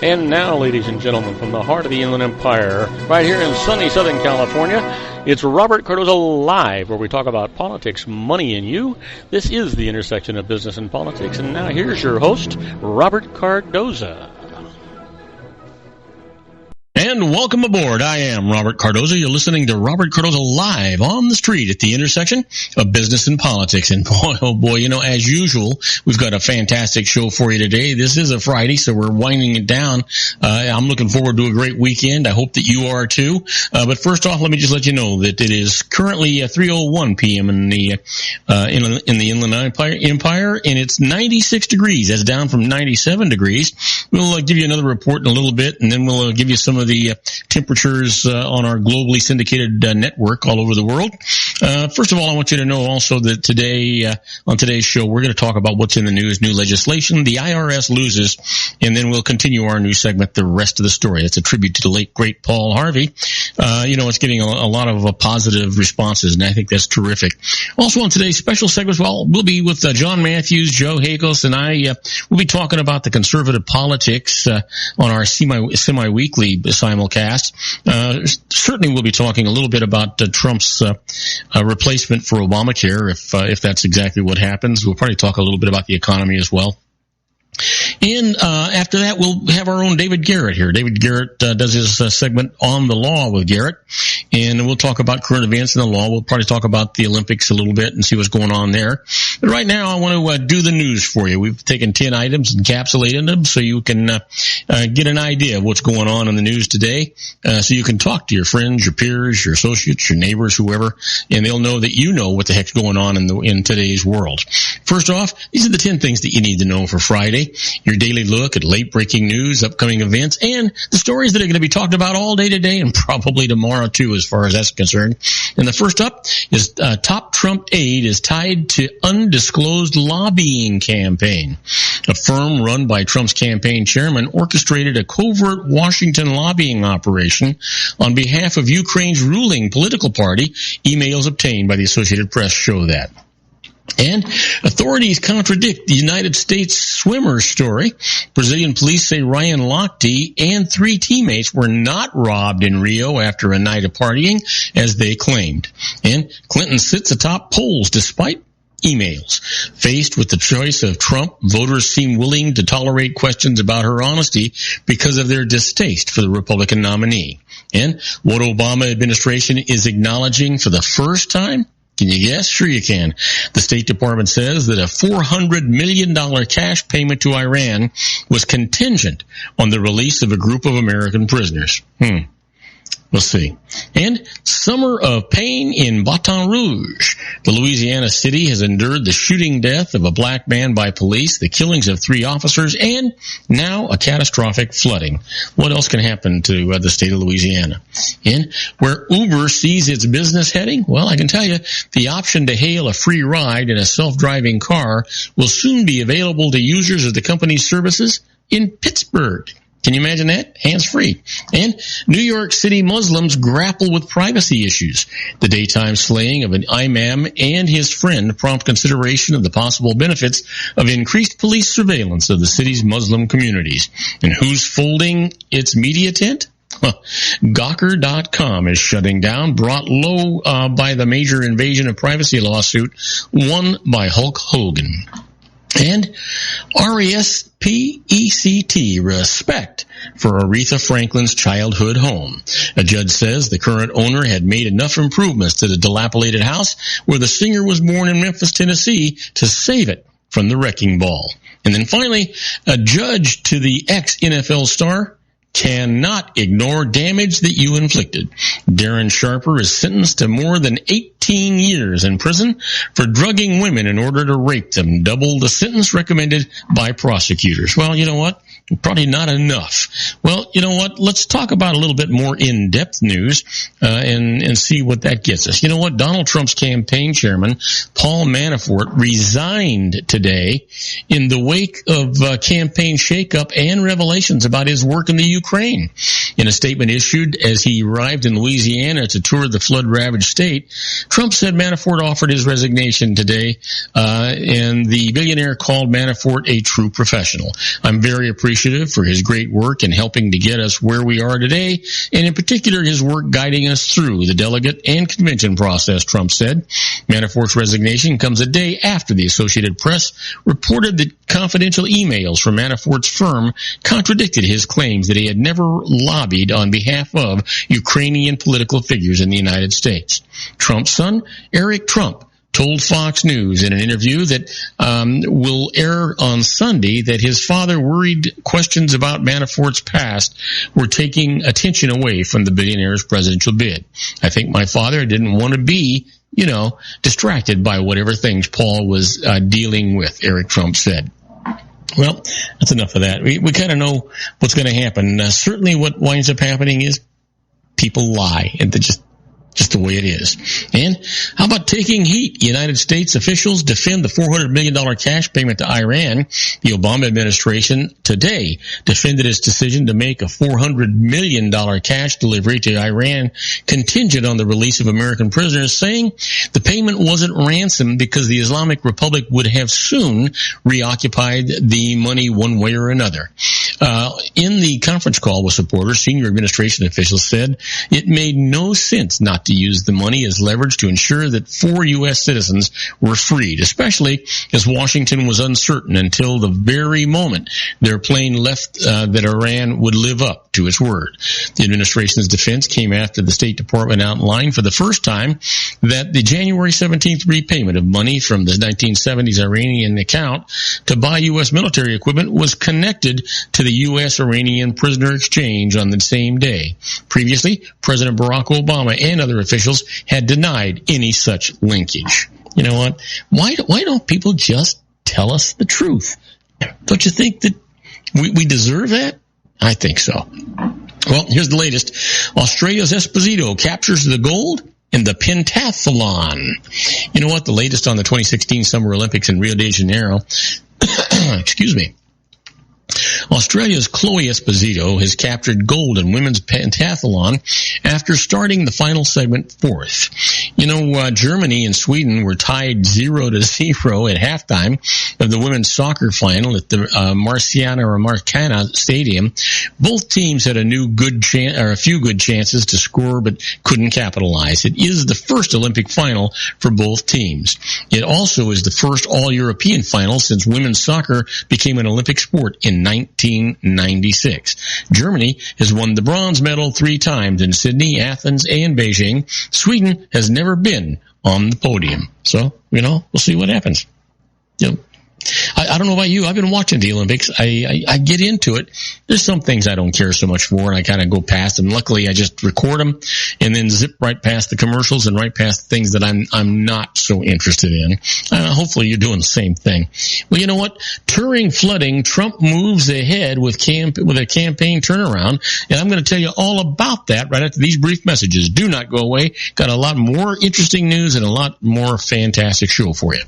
And now, ladies and gentlemen, from the heart of the Inland Empire, right here in sunny Southern California, it's Robert Cardoza Live, where we talk about politics, money, and you. This is the intersection of business and politics. And now here's your host, Robert Cardoza. And welcome aboard. I am Robert Cardoza. You're listening to Robert Cardoza Live on the street at the intersection of business and politics. And boy, oh boy, you know, as usual, we've got a fantastic show for you today. This is a Friday, so we're winding it down. I'm looking forward to a great weekend. I hope that you are too. But first off, let me just let you know that it is currently 3:01 p.m. in the Inland Empire, and it's 96 degrees. That's down from 97 degrees. We'll give you another report in a little bit, and then we'll give you some of the temperatures on our globally syndicated network all over the world. First of all, I want you to know also that today, on today's show, we're going to talk about what's in the news, new legislation, the IRS loses, and then we'll continue our new segment, The Rest of the Story. It's a tribute to the late, great Paul Harvey. It's getting a lot of positive responses, and I think that's terrific. Also on today's special segment, we'll be with Jon Matthews, Joe Hakos, and I. We'll be talking about the conservative politics on our semi-weekly simulcast. Certainly we'll be talking a little bit about Trump's replacement for Obamacare, if that's exactly what happens. We'll probably talk a little bit about the economy as well. And after that, we'll have our own David Garrett here. David Garrett does his segment On the Law with Garrett, and we'll talk about current events in the law. We'll probably talk about the Olympics a little bit and see what's going on there. But right now, I want to do the news for you. We've taken 10 items and encapsulated them so you can get an idea of what's going on in the news today, so you can talk to your friends, your peers, your associates, your neighbors, whoever, and they'll know that you know what the heck's going on in today's world. First off, these are the 10 things that you need to know for Friday. Your daily look at late-breaking news, upcoming events, and the stories that are going to be talked about all day today and probably tomorrow, too, as far as that's concerned. And the first up is top Trump aide is tied to undisclosed lobbying campaign. A firm run by Trump's campaign chairman orchestrated a covert Washington lobbying operation on behalf of Ukraine's ruling political party. Emails obtained by the Associated Press show that. And authorities contradict the United States swimmer story. Brazilian police say Ryan Lochte and 3 teammates were not robbed in Rio after a night of partying, as they claimed. And Clinton sits atop polls despite emails. Faced with the choice of Trump, voters seem willing to tolerate questions about her honesty because of their distaste for the Republican nominee. And what Obama administration is acknowledging for the first time? Can you guess? Sure you can. The State Department says that a $400 million cash payment to Iran was contingent on the release of a group of American prisoners. We'll see. And summer of pain in Baton Rouge. The Louisiana city has endured the shooting death of a black man by police, the killings of 3 officers, and now a catastrophic flooding. What else can happen to the state of Louisiana? And where Uber sees its business heading, well, I can tell you, the option to hail a free ride in a self-driving car will soon be available to users of the company's services in Pittsburgh. Can you imagine that? Hands-free. And New York City Muslims grapple with privacy issues. The daytime slaying of an imam and his friend prompt consideration of the possible benefits of increased police surveillance of the city's Muslim communities. And who's folding its media tent? Gawker.com is shutting down, brought low by the major invasion of privacy lawsuit won by Hulk Hogan. And RESPECT, respect for Aretha Franklin's childhood home. A judge says the current owner had made enough improvements to the dilapidated house where the singer was born in Memphis, Tennessee, to save it from the wrecking ball. And then finally, a judge to the ex-NFL star cannot ignore damage that you inflicted. Darren Sharper is sentenced to more than 18 years in prison for drugging women in order to rape them, double the sentence recommended by prosecutors. Well, you know what? Probably not enough. Well, you know what? Let's talk about a little bit more in-depth news and see what that gets us. You know what? Donald Trump's campaign chairman, Paul Manafort, resigned today in the wake of campaign shakeup and revelations about his work in the Ukraine. In a statement issued as he arrived in Louisiana to tour the flood-ravaged state, Trump said Manafort offered his resignation today, and the billionaire called Manafort a true professional. I'm very appreciative for his great work in helping to get us where we are today, and in particular his work guiding us through the delegate and convention process, Trump said. Manafort's resignation comes a day after the Associated Press reported that confidential emails from Manafort's firm contradicted his claims that he had never lobbied on behalf of Ukrainian political figures in the United States. Trump's son, Eric Trump, told Fox News in an interview that will air on Sunday that his father worried questions about Manafort's past were taking attention away from the billionaire's presidential bid. I think my father didn't want to be, distracted by whatever things Paul was dealing with, Eric Trump said. Well, that's enough of that. We kind of know what's going to happen. Certainly what winds up happening is people lie, and just the way it is. And how about taking heat? United States officials defend the $400 million cash payment to Iran. The Obama administration today defended its decision to make a $400 million cash delivery to Iran contingent on the release of American prisoners, saying the payment wasn't ransom because the Islamic Republic would have soon reoccupied the money one way or another. In the conference call with supporters, senior administration officials said it made no sense not to use the money as leverage to ensure that 4 U.S. citizens were freed, especially as Washington was uncertain until the very moment their plane left that Iran would live up to its word. The administration's defense came after the State Department outlined for the first time that the January 17th repayment of money from the 1970s Iranian account to buy U.S. military equipment was connected to the U.S.-Iranian prisoner exchange on the same day. Previously, President Barack Obama and other officials had denied any such linkage. You know what? Why don't people just tell us the truth? Don't you think that we deserve that? I think so. Well, here's the latest. Australia's Esposito captures the gold in the pentathlon. You know what? The latest on the 2016 Summer Olympics in Rio de Janeiro. Excuse me. Australia's Chloe Esposito has captured gold in women's pentathlon after starting the final segment fourth. Germany and Sweden were tied 0-0 at halftime of the women's soccer final at the Maracana Stadium. Both teams had a few good chances to score, but couldn't capitalize. It is the first Olympic final for both teams. It also is the first all-European final since women's soccer became an Olympic sport in 1996. Germany has won the bronze medal 3 times in Sydney, Athens, and Beijing. Sweden has never been on the podium. So, we'll see what happens. I don't know about you. I've been watching the Olympics. I get into it. There's some things I don't care so much for, and I kind of go past them. Luckily, I just record them and then zip right past the commercials and right past things that I'm not so interested in. Hopefully, you're doing the same thing. Well, you know what? Touring flooding, Trump moves ahead with a campaign turnaround, and I'm going to tell you all about that right after these brief messages. Do not go away. Got a lot more interesting news and a lot more fantastic show for you.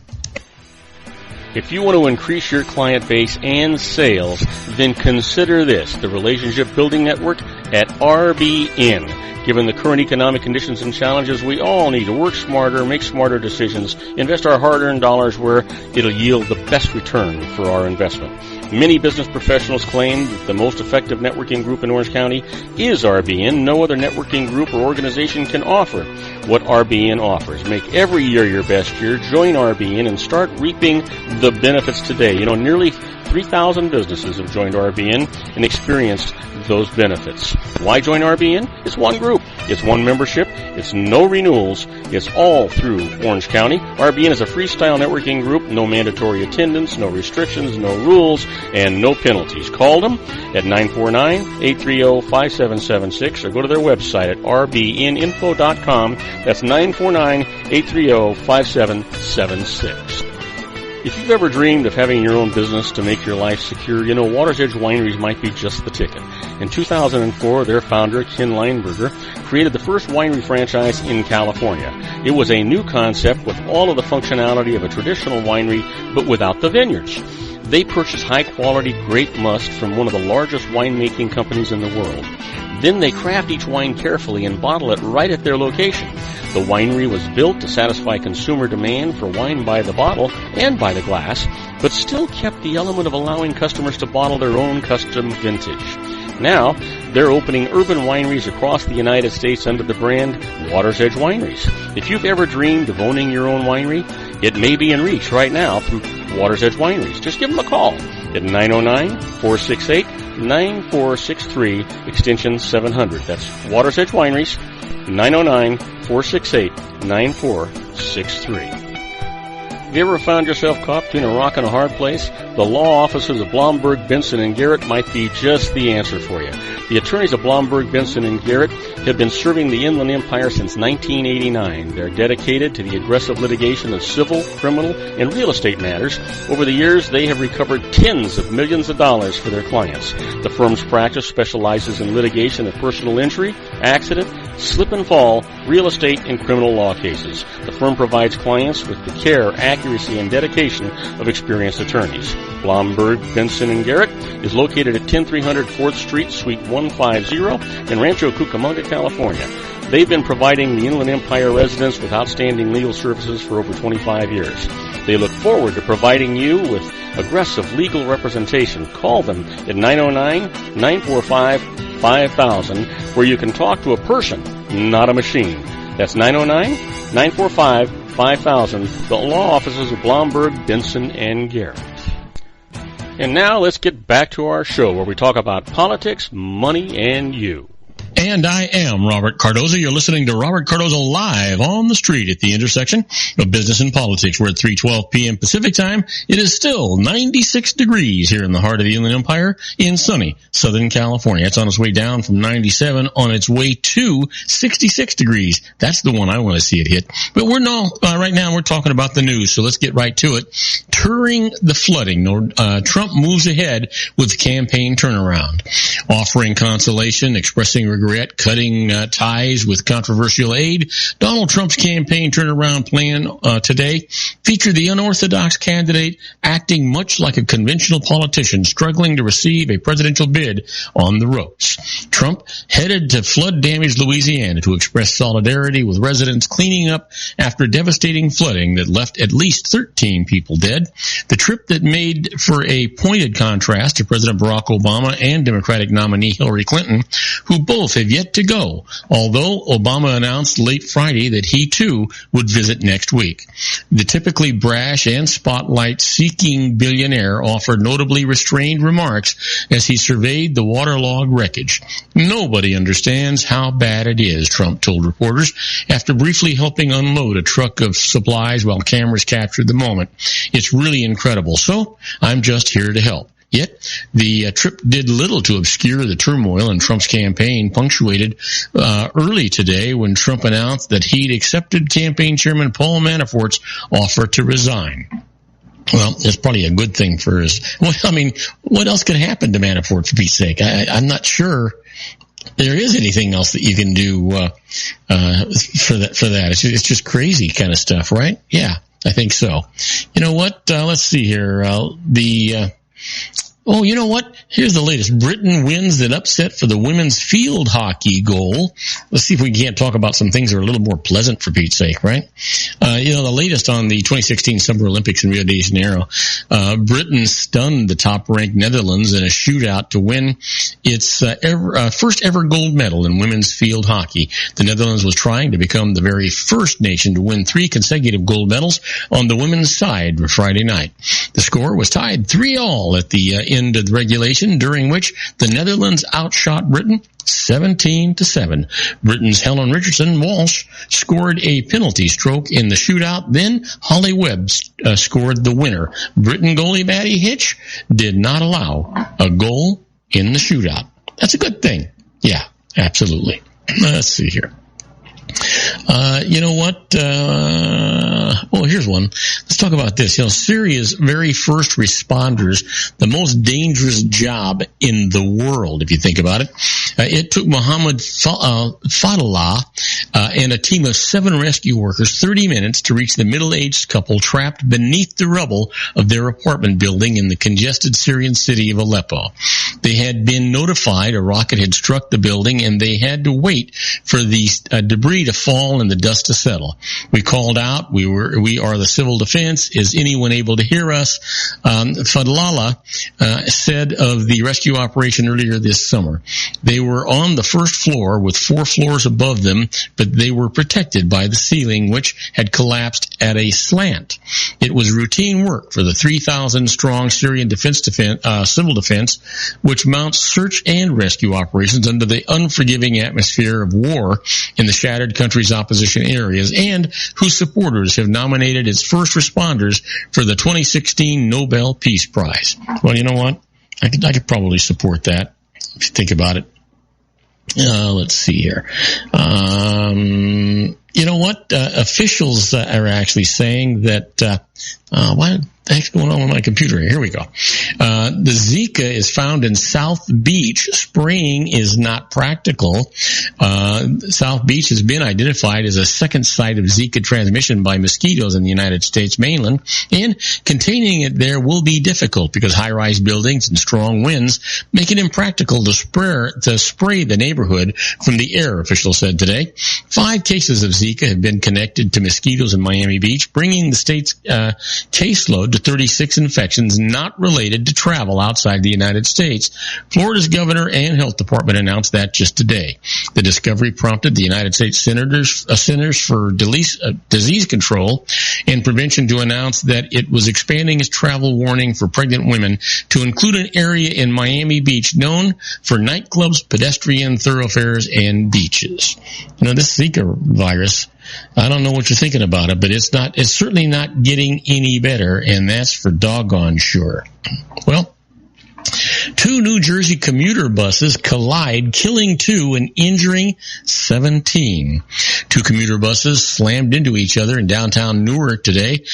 If you want to increase your client base and sales, then consider this, the Relationship Building Network at RBN. Given the current economic conditions and challenges, we all need to work smarter, make smarter decisions, invest our hard-earned dollars where it'll yield the best return for our investment. Many business professionals claim that the most effective networking group in Orange County is RBN. No other networking group or organization can offer what RBN offers. Make every year your best year. Join RBN and start reaping the benefits today. Nearly 3,000 businesses have joined RBN and experienced those benefits. Why join RBN? It's one group. It's one membership. It's no renewals. It's all through Orange County. RBN is a freestyle networking group. No mandatory attendance, no restrictions, no rules, and no penalties. Call them at 949-830-5776 or go to their website at rbninfo.com. That's 949-830-5776. If you've ever dreamed of having your own business to make your life secure, Water's Edge Wineries might be just the ticket. In 2004, their founder, Ken Lineberger, created the first winery franchise in California. It was a new concept with all of the functionality of a traditional winery, but without the vineyards. They purchased high-quality grape must from one of the largest winemaking companies in the world. Then they craft each wine carefully and bottle it right at their location. The winery was built to satisfy consumer demand for wine by the bottle and by the glass, but still kept the element of allowing customers to bottle their own custom vintage. Now, they're opening urban wineries across the United States under the brand Water's Edge Wineries. If you've ever dreamed of owning your own winery, it may be in reach right now through Water's Edge Wineries. Just give them a call at 909-468-9463, extension 700. That's Water's Edge Wineries, 909-468-9463. Have you ever found yourself caught between a rock and a hard place? The law offices of Blomberg, Benson, and Garrett might be just the answer for you. The attorneys of Blomberg, Benson, and Garrett have been serving the Inland Empire since 1989. They're dedicated to the aggressive litigation of civil, criminal, and real estate matters. Over the years, they have recovered tens of millions of dollars for their clients. The firm's practice specializes in litigation of personal injury, accident, slip and fall, real estate, and criminal law cases. The firm provides clients with the care, accuracy, and dedication of experienced attorneys. Blomberg, Benson, and Garrett is located at 10300 4th Street, Suite 150 in Rancho Cucamonga, California. They've been providing the Inland Empire residents with outstanding legal services for over 25 years. They look forward to providing you with aggressive legal representation. Call them at 909-945-5000, where you can talk to a person, not a machine. That's 909-945-5000, the law offices of Blomberg, Benson, and Garrett. And now let's get back to our show where we talk about politics, money, and you. And I am Robert Cardoza. You're listening to Robert Cardoza live on the street at the intersection of business and politics. We're at 3:12 p.m. Pacific time. It is still 96 degrees here in the heart of the Inland Empire in sunny Southern California. It's on its way down from 97 on its way to 66 degrees. That's the one I want to see it hit. But right now we're talking about the news, so let's get right to it. Touring the flooding, Trump moves ahead with campaign turnaround, offering consolation, expressing regret, cutting ties with controversial aid. Donald Trump's campaign turnaround plan today featured the unorthodox candidate acting much like a conventional politician struggling to receive a presidential bid on the ropes. Trump headed to flood-damaged Louisiana to express solidarity with residents cleaning up after devastating flooding that left at least 13 people dead. The trip that made for a pointed contrast to President Barack Obama and Democratic nominee Hillary Clinton, who both have yet to go, although Obama announced late Friday that he too would visit next week. The typically brash and spotlight-seeking billionaire offered notably restrained remarks as he surveyed the waterlogged wreckage. Nobody understands how bad it is, Trump told reporters after briefly helping unload a truck of supplies while cameras captured the moment. It's really incredible, so I'm just here to help. Yet, the trip did little to obscure the turmoil in Trump's campaign, punctuated early today when Trump announced that he'd accepted campaign chairman Paul Manafort's offer to resign. Well, it's probably a good thing for his... Well, I mean, what else could happen to Manafort, for Pete's sake? I'm not sure there is anything else that you can do for that. It's just crazy kind of stuff, right? Yeah, I think so. You know what? Let's see here. Oh, you know what? Here's the latest. Britain wins an upset for the women's field hockey goal. Let's see if we can't talk about some things that are a little more pleasant, for Pete's sake, right? The latest on the 2016 Summer Olympics in Rio de Janeiro. Britain stunned the top-ranked Netherlands in a shootout to win its first ever gold medal in women's field hockey. The Netherlands was trying to become the very first nation to win 3 consecutive gold medals on the women's side Friday night. The score was tied 3-3 at the end of the regulation, during which the Netherlands outshot Britain 17-7. Britain's Helen Richardson-Walsh scored a penalty stroke in the shootout. Then Holly Webb scored the winner. Britain goalie Maddie Hitch did not allow a goal in the shootout. That's a good thing. Yeah, absolutely. Let's see here. You know what? Here's one. Let's talk about this. Syria's very first responders, the most dangerous job in the world, if you think about it. It took Muhammad Fadullah and a team of 7 rescue workers 30 minutes to reach the middle-aged couple trapped beneath the rubble of their apartment building in the congested Syrian city of Aleppo. They had been notified a rocket had struck the building, and they had to wait for the debris to fall and the dust to settle. We called out. We are the civil defense. Is anyone able to hear us? Fadlallah said of the rescue operation earlier this summer, they were on the first floor with 4 floors above them, but they were protected by the ceiling, which had collapsed at a slant. It was routine work for the 3,000-strong Syrian civil defense, which mounts search and rescue operations under the unforgiving atmosphere of war in the shattered country's opposition areas, and whose supporters have nominated its first responders for the 2016 Nobel Peace Prize. Well, you know what? I could probably support that if you think about it. Let's see here. You know what? Officials are actually saying that, what the heck's going on with my computer here? Here we go. The Zika is found in South Beach. Spraying is not practical. South Beach has been identified as a second site of Zika transmission by mosquitoes in the United States mainland, and containing it there will be difficult because high-rise buildings and strong winds make it impractical to spray the neighborhood from the air, officials said today. 5 cases of Zika have been connected to mosquitoes in Miami Beach, bringing the state's caseload to 36 infections not related to travel outside the United States. Florida's governor and health department announced that just today. The discovery prompted the United States Centers for Disease Control and Prevention to announce that it was expanding its travel warning for pregnant women to include an area in Miami Beach known for nightclubs, pedestrian thoroughfares, and beaches. You know, this Zika virus, I don't know what you're thinking about it, but it's certainly not getting any better, and that's for doggone sure. Well, 2 New Jersey commuter buses collide, killing 2 and injuring 17. 2 commuter buses slammed into each other in downtown Newark today,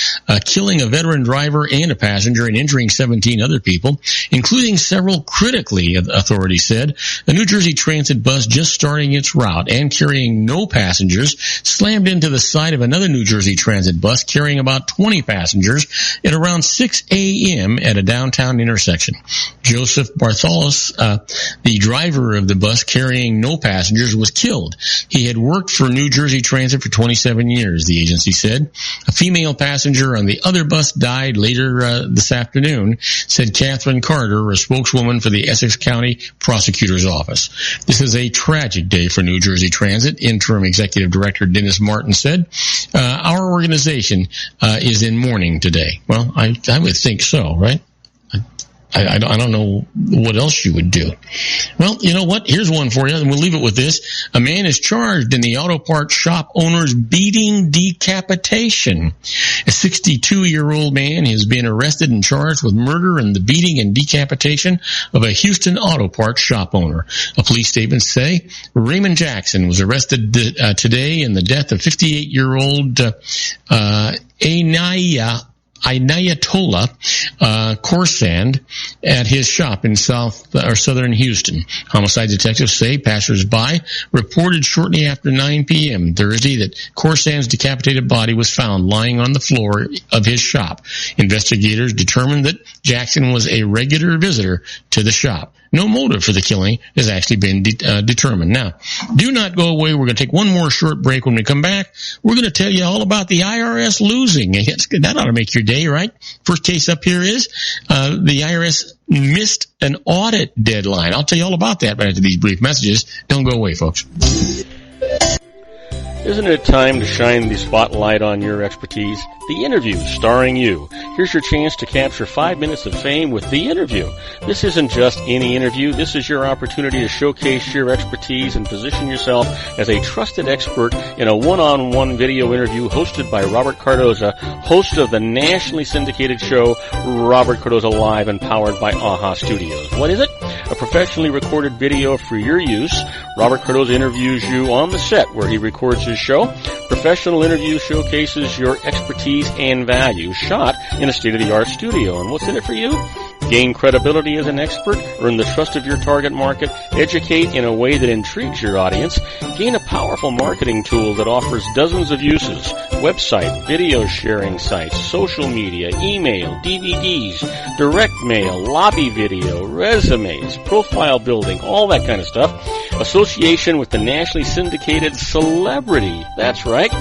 killing a veteran driver and a passenger and injuring 17 other people, including several critically, authorities said. A New Jersey Transit bus just starting its route and carrying no passengers slammed into the side of another New Jersey Transit bus carrying about 20 passengers at around 6 a.m. at a downtown intersection. Joseph Bartholos, the driver of the bus carrying no passengers, was killed. He had worked for New Jersey Transit for 27 years, the agency said. A female passenger on the other bus died later this afternoon, said Catherine Carter, a spokeswoman for the Essex County Prosecutor's Office. This is a tragic day for New Jersey Transit, Interim Executive Director Dennis Martin said. Our organization is in mourning today. Well, I would think so, right? I don't know what else you would do. Well, you know what? Here's one for you, and we'll leave it with this. A man is charged in the auto parts shop owner's beating decapitation. A 62-year-old man has been arrested and charged with murder and the beating and decapitation of a Houston auto parts shop owner. A police statement say Raymond Jackson was arrested today in the death of 58-year-old Inayatola Corsand at his shop in southern Houston. Homicide detectives say passersby reported shortly after 9 p.m. Thursday that Corsand's decapitated body was found lying on the floor of his shop. Investigators determined that Jackson was a regular visitor to the shop. No motive for the killing has actually been determined. Now, do not go away. We're going to take one more short break. When we come back, we're going to tell you all about the IRS losing. That ought to make your day, right? First case up here is the IRS missed an audit deadline. I'll tell you all about that right after these brief messages. Don't go away, folks. Isn't it time to shine the spotlight on your expertise? The Interview, starring you. Here's your chance to capture 5 minutes of fame with The Interview. This isn't just any interview. This is your opportunity to showcase your expertise and position yourself as a trusted expert in a one-on-one video interview hosted by Robert Cardoza, host of the nationally syndicated show Robert Cardoza Live and powered by AHA Studios. What is it? A professionally recorded video for your use. Robert Cardoza interviews you on the set where he records his show. Professional interview showcases your expertise and value, shot in a state-of-the-art studio. And what's in it for you? Gain credibility as an expert, earn the trust of your target market, educate in a way that intrigues your audience, gain a powerful marketing tool that offers dozens of uses, website, video sharing sites, social media, email, DVDs, direct mail, lobby video, resumes, profile building, all that kind of stuff. Association with the nationally syndicated celebrity. That's right.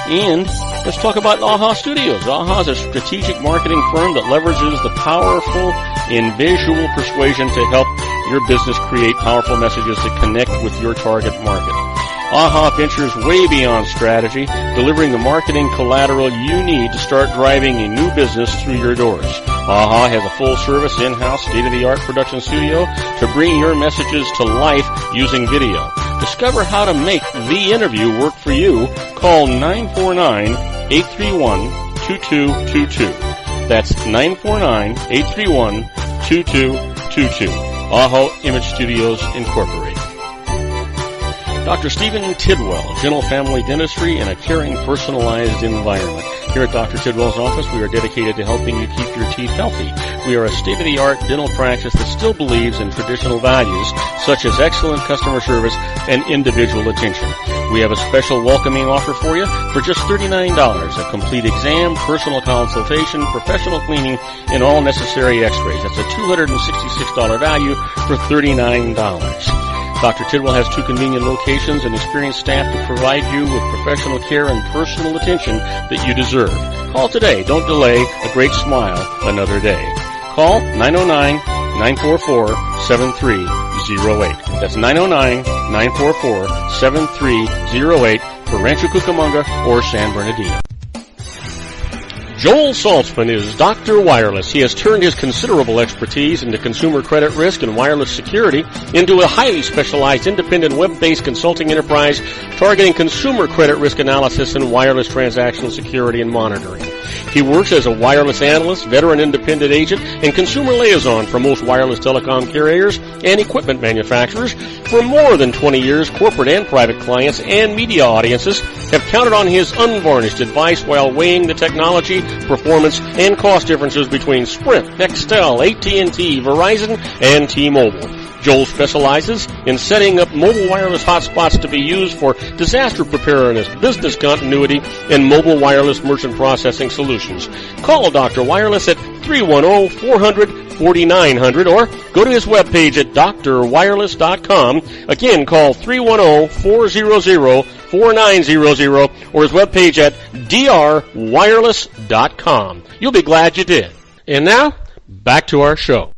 And let's talk about AHA Studios. AHA is a strategic marketing firm that leverages the powerful and visual persuasion to help your business create powerful messages that connect with your target market. AHA ventures way beyond strategy, delivering the marketing collateral you need to start driving a new business through your doors. AHA has a full-service, in-house, state-of-the-art production studio to bring your messages to life using video. Discover how to make the interview work for you. Call 949-831-2222. That's 949-831-2222. AHA Image Studios, Incorporated. Dr. Stephen Tidwell, Gentle Family Dentistry in a caring, personalized environment. Here at Dr. Tidwell's office, we are dedicated to helping you keep your teeth healthy. We are a state-of-the-art dental practice that still believes in traditional values, such as excellent customer service and individual attention. We have a special welcoming offer for you for just $39, a complete exam, personal consultation, professional cleaning, and all necessary x-rays. That's a $266 value for $39. Dr. Tidwell has 2 convenient locations and experienced staff to provide you with professional care and personal attention that you deserve. Call today. Don't delay. A great smile another day. Call 909-944-7308. That's 909-944-7308 for Rancho Cucamonga or San Bernardino. Joel Saltzman is Dr. Wireless. He has turned his considerable expertise into consumer credit risk and wireless security into a highly specialized independent web-based consulting enterprise targeting consumer credit risk analysis and wireless transactional security and monitoring. He works as a wireless analyst, veteran independent agent, and consumer liaison for most wireless telecom carriers and equipment manufacturers. For more than 20 years, corporate and private clients and media audiences have counted on his unvarnished advice while weighing the technology, performance, and cost differences between Sprint, Nextel, AT&T, Verizon, and T-Mobile. Joel specializes in setting up mobile wireless hotspots to be used for disaster preparedness, business continuity, and mobile wireless merchant processing solutions. Call Dr. Wireless at 310-400-4900 or go to his webpage at drwireless.com. Again, call 310-400-4900 or his webpage at drwireless.com. You'll be glad you did. And now, back to our show.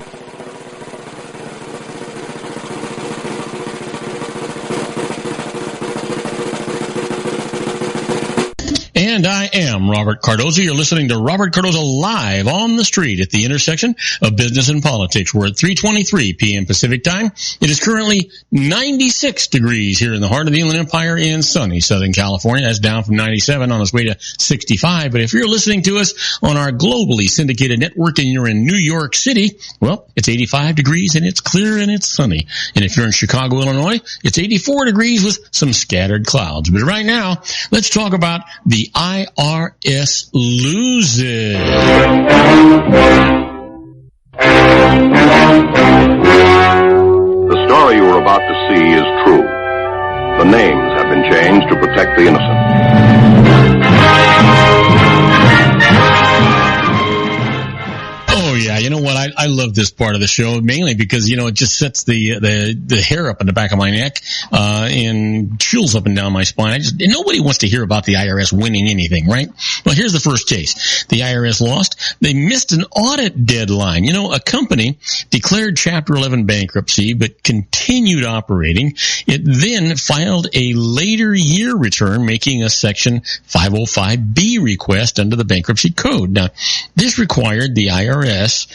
And I am Robert Cardoza. You're listening to Robert Cardoza live on the street at the intersection of business and politics. We're at 3:23 p.m. Pacific time. It is currently 96 degrees here in the heart of the Inland Empire in sunny Southern California. That's down from 97 on its way to 65. But if you're listening to us on our globally syndicated network and you're in New York City, well, it's 85 degrees and it's clear and it's sunny. And if you're in Chicago, Illinois, it's 84 degrees with some scattered clouds. But right now, let's talk about the IRS Loses. The story you are about to see is true. The names have been changed to protect the innocent. Oh yeah, you know what? I love this part of the show mainly because it just sets the hair up in the back of my neck and chills up and down my spine. Nobody wants to hear about the IRS winning anything, right? Well, here's the first case. The IRS lost. They missed an audit deadline. A company declared Chapter 11 bankruptcy but continued operating. It then filed a later year return, making a Section 505B request under the bankruptcy code. Now, this required the IRS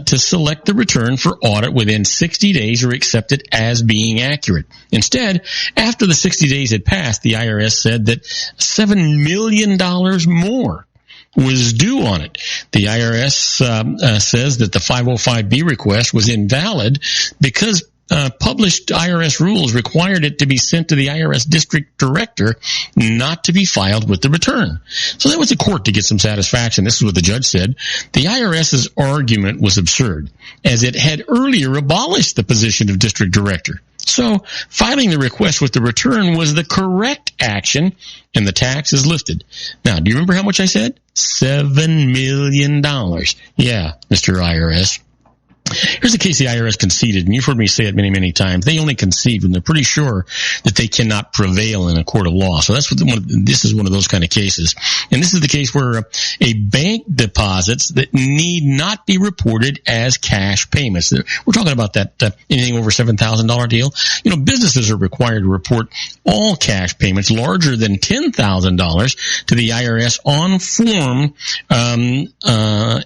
to select the return for audit within 60 days or accept it as being accurate. Instead, after the 60 days had passed, the IRS said that $7 million more was due on it. The IRS says that the 505B request was invalid because published IRS rules required it to be sent to the IRS district director, not to be filed with the return. So that was the court to get some satisfaction. This is what the judge said. The IRS's argument was absurd, as it had earlier abolished the position of district director. So filing the request with the return was the correct action, and the tax is lifted. Now, do you remember how much I said? $7 million. Yeah, Mr. IRS. Here's a case the IRS conceded, and you've heard me say it many, many times. They only concede when they're pretty sure that they cannot prevail in a court of law. So that's what this is one of those kind of cases. And this is the case where a bank deposits that need not be reported as cash payments. We're talking about that anything over $7,000 deal. You know, businesses are required to report all cash payments larger than $10,000 to the IRS on Form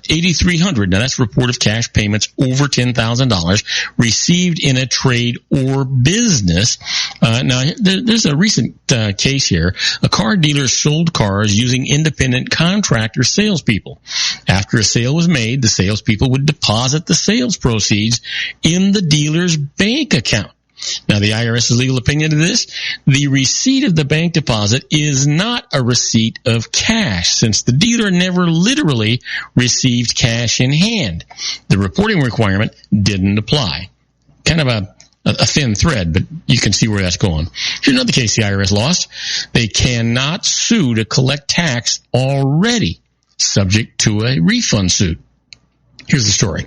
8300. Now that's report of cash payments over $10,000 received in a trade or business. Now, there's a recent case here. A car dealer sold cars using independent contractor salespeople. After a sale was made, the salespeople would deposit the sales proceeds in the dealer's bank account. Now, the IRS's legal opinion of this, the receipt of the bank deposit is not a receipt of cash, since the dealer never literally received cash in hand. The reporting requirement didn't apply. Kind of a thin thread, but you can see where that's going. Here's another case the IRS lost. They cannot sue to collect tax already subject to a refund suit. Here's the story.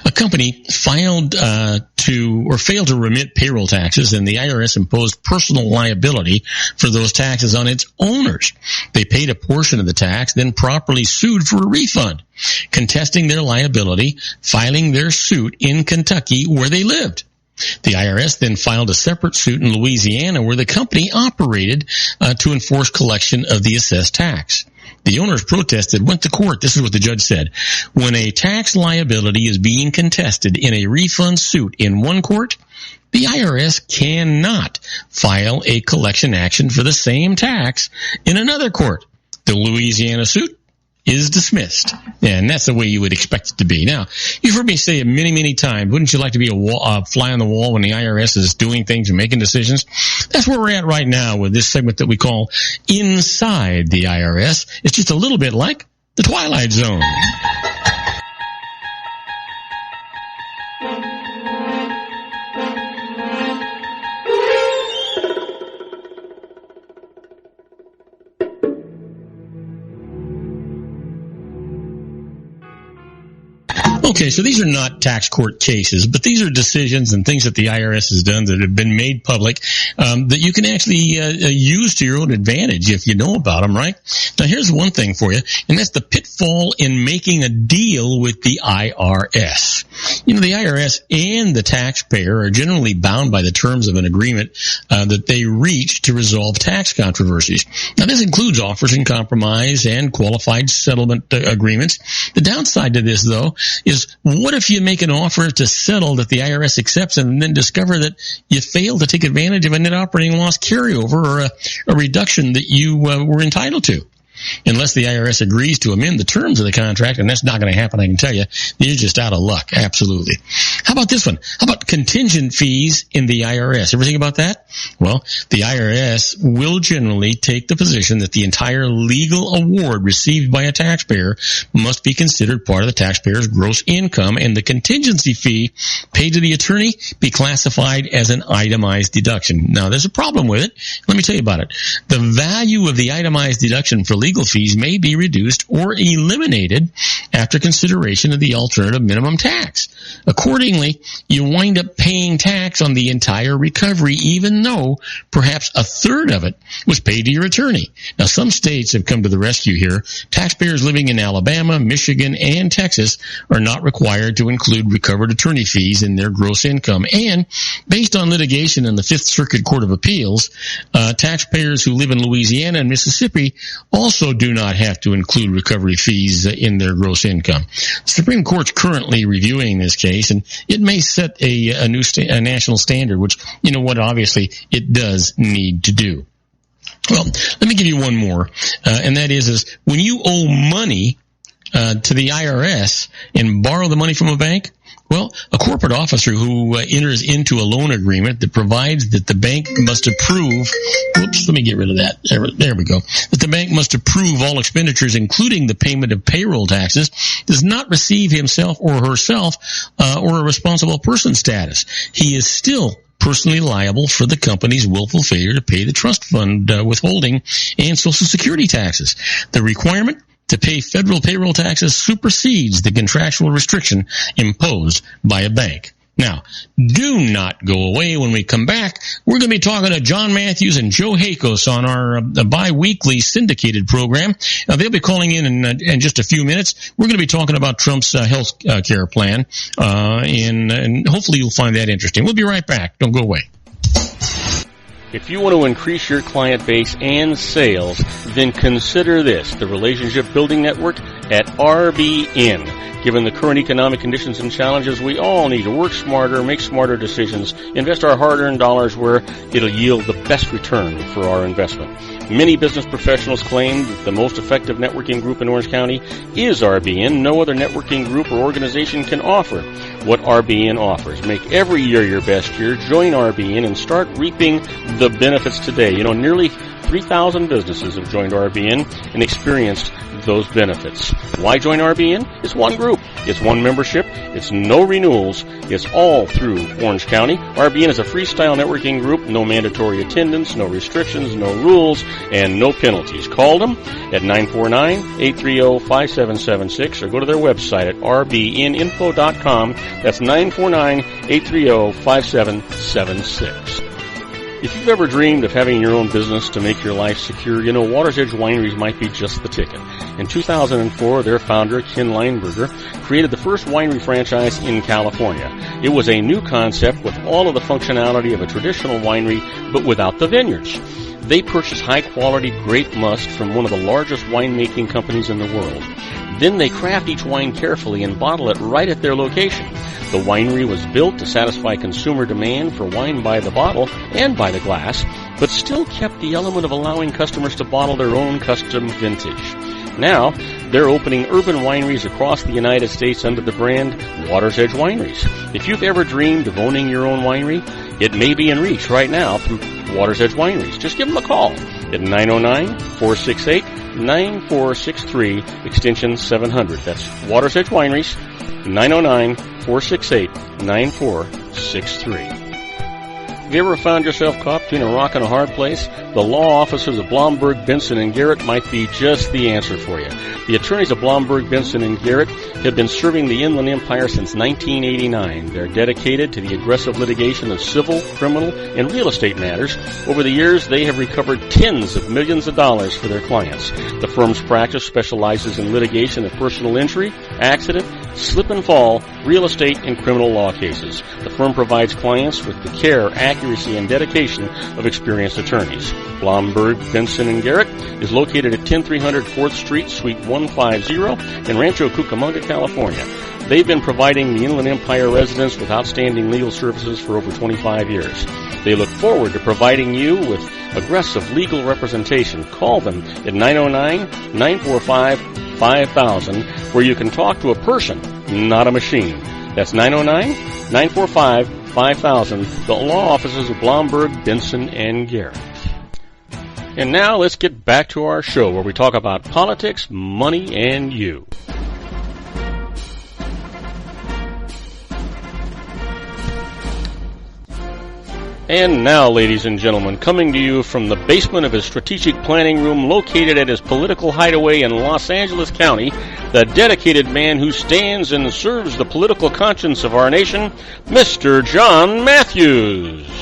A company failed to remit payroll taxes, and the IRS imposed personal liability for those taxes on its owners. They paid a portion of the tax, then properly sued for a refund, contesting their liability, filing their suit in Kentucky where they lived. The IRS then filed a separate suit in Louisiana where the company operated to enforce collection of the assessed tax. The owners protested, went to court. This is what the judge said. When a tax liability is being contested in a refund suit in one court, the IRS cannot file a collection action for the same tax in another court. The Louisiana suit is dismissed. And that's the way you would expect it to be. Now, you've heard me say it many, many times. Wouldn't you like to be a fly on the wall when the IRS is doing things and making decisions? That's where we're at right now with this segment that we call Inside the IRS. It's just a little bit like the Twilight Zone. Okay, so these are not tax court cases, but these are decisions and things that the IRS has done that have been made public that you can actually use to your own advantage if you know about them, right? Now, here's one thing for you, and that's the pitfall in making a deal with the IRS. You know, the IRS and the taxpayer are generally bound by the terms of an agreement that they reach to resolve tax controversies. Now, this includes offers in compromise and qualified settlement agreements. The downside to this, though, is what if you make an offer to settle that the IRS accepts and then discover that you failed to take advantage of a net operating loss carryover or a reduction that you were entitled to? Unless the IRS agrees to amend the terms of the contract, and that's not going to happen, I can tell you, you're just out of luck. Absolutely. How about this one? How about contingent fees in the IRS? Ever think about that? Well, the IRS will generally take the position that the entire legal award received by a taxpayer must be considered part of the taxpayer's gross income, and the contingency fee paid to the attorney be classified as an itemized deduction. Now, there's a problem with it. Let me tell you about it. The value of the itemized deduction for legal fees may be reduced or eliminated after consideration of the alternative minimum tax. Accordingly, you wind up paying tax on the entire recovery, even though perhaps a third of it was paid to your attorney. Now, some states have come to the rescue here. Taxpayers living in Alabama, Michigan, and Texas are not required to include recovered attorney fees in their gross income. And based on litigation in the Fifth Circuit Court of Appeals, taxpayers who live in Louisiana and Mississippi also do not have to include recovery fees in their gross income. The Supreme Court's currently reviewing this case, and it may set a new national standard, which, you know what, obviously it does need to do. Well, let me give you one more, and that is when you owe money to the IRS and borrow the money from a bank? Well, a corporate officer who enters into a loan agreement that provides that the bank must approve, whoops, let me get rid of that. There we go. That the bank must approve all expenditures, including the payment of payroll taxes, does not receive himself or herself or a responsible person status. He is still personally liable for the company's willful failure to pay the trust fund withholding and Social Security taxes. The requirement to pay federal payroll taxes supersedes the contractual restriction imposed by a bank. Now, do not go away. When we come back, we're going to be talking to Jon Matthews and Joe Hakos on our bi-weekly syndicated program. They'll be calling in just a few minutes. We're going to be talking about Trump's health care plan, and hopefully you'll find that interesting. We'll be right back. Don't go away. If you want to increase your client base and sales, then consider this, the Relationship Building Network at RBN. Given the current economic conditions and challenges, we all need to work smarter, make smarter decisions, invest our hard-earned dollars where it'll yield the best return for our investment. Many business professionals claim that the most effective networking group in Orange County is RBN. No other networking group or organization can offer what RBN offers. Make every year your best year. Join RBN and start reaping the benefits today. You know, nearly 3,000 businesses have joined RBN and experienced those benefits. Why join RBN? It's one group. It's one membership. It's no renewals. It's all through Orange County. RBN is a freestyle networking group. No mandatory attendance, no restrictions, no rules, and no penalties. Call them at 949-830-5776 or go to their website at rbninfo.com. That's 949-830-5776. If you've ever dreamed of having your own business to make your life secure, you know, Water's Edge Wineries might be just the ticket. In 2004, their founder, Ken Lineberger, created the first winery franchise in California. It was a new concept with all of the functionality of a traditional winery, but without the vineyards. They purchased high-quality grape must from one of the largest winemaking companies in the world. Then they craft each wine carefully and bottle it right at their location. The winery was built to satisfy consumer demand for wine by the bottle and by the glass, but still kept the element of allowing customers to bottle their own custom vintage. Now, they're opening urban wineries across the United States under the brand Water's Edge Wineries. If you've ever dreamed of owning your own winery, it may be in reach right now through Water's Edge Wineries. Just give them a call at 909-468-9463, extension 700. That's Water's Edge Wineries, 909-468-9463. Have you ever found yourself caught between a rock and a hard place? The law offices of Blomberg, Benson, and Garrett might be just the answer for you. The attorneys of Blomberg, Benson, and Garrett have been serving the Inland Empire since 1989. They're dedicated to the aggressive litigation of civil, criminal, and real estate matters. Over the years, they have recovered tens of millions of dollars for their clients. The firm's practice specializes in litigation of personal injury, accident, slip and fall, real estate, and criminal law cases. The firm provides clients with the care, accuracy, and dedication of experienced attorneys. Blomberg, Benson, and Garrett is located at 10300 4th Street, Suite 150 in Rancho Cucamonga, California. They've been providing the Inland Empire residents with outstanding legal services for over 25 years. They look forward to providing you with aggressive legal representation. Call them at 909-945-5000, where you can talk to a person, not a machine. That's 909-945-5000, the law offices of Blomberg, Benson, and Garrett. And now let's get back to our show where we talk about politics, money, and you. And now, ladies and gentlemen, coming to you from the basement of his strategic planning room located at his political hideaway in Los Angeles County, the dedicated man who stands and serves the political conscience of our nation, Mr. Jon Matthews.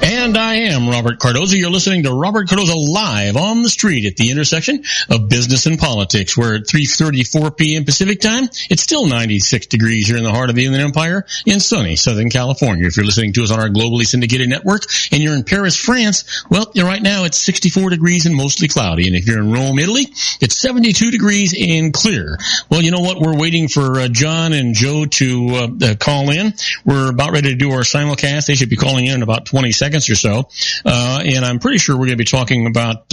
And I am Robert Cardoza. You're listening to Robert Cardoza live on the street at the intersection of business and politics, where at 3:34 p.m. Pacific time, it's still 96 degrees here in the heart of the Inland Empire in sunny Southern California. If you're listening to us on our globally syndicated network and you're in Paris, France, well, right now it's 64 degrees and mostly cloudy. And if you're in Rome, Italy, it's 72 degrees and clear. Well, you know what? We're waiting for John and Joe to call in. We're about ready to do our simulcast. They should be calling in about 20 seconds or so. And I'm pretty sure we're going to be talking about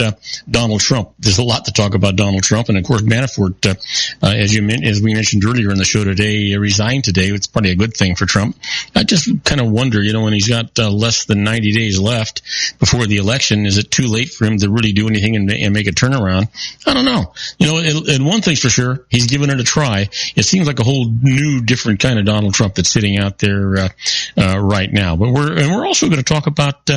Donald Trump. There's a lot to talk about Donald Trump. And, of course, Manafort, as we mentioned earlier in the show today, resigned today. It's probably a good thing for Trump. I just kind of wonder, when he's got less than 90 days left before the election, is it too late for him to really do anything and make a turnaround? I don't know. And one thing's for sure, he's given it a try. It seems like a whole new, different kind of Donald Trump that's sitting out there right now. But we're also going to talk about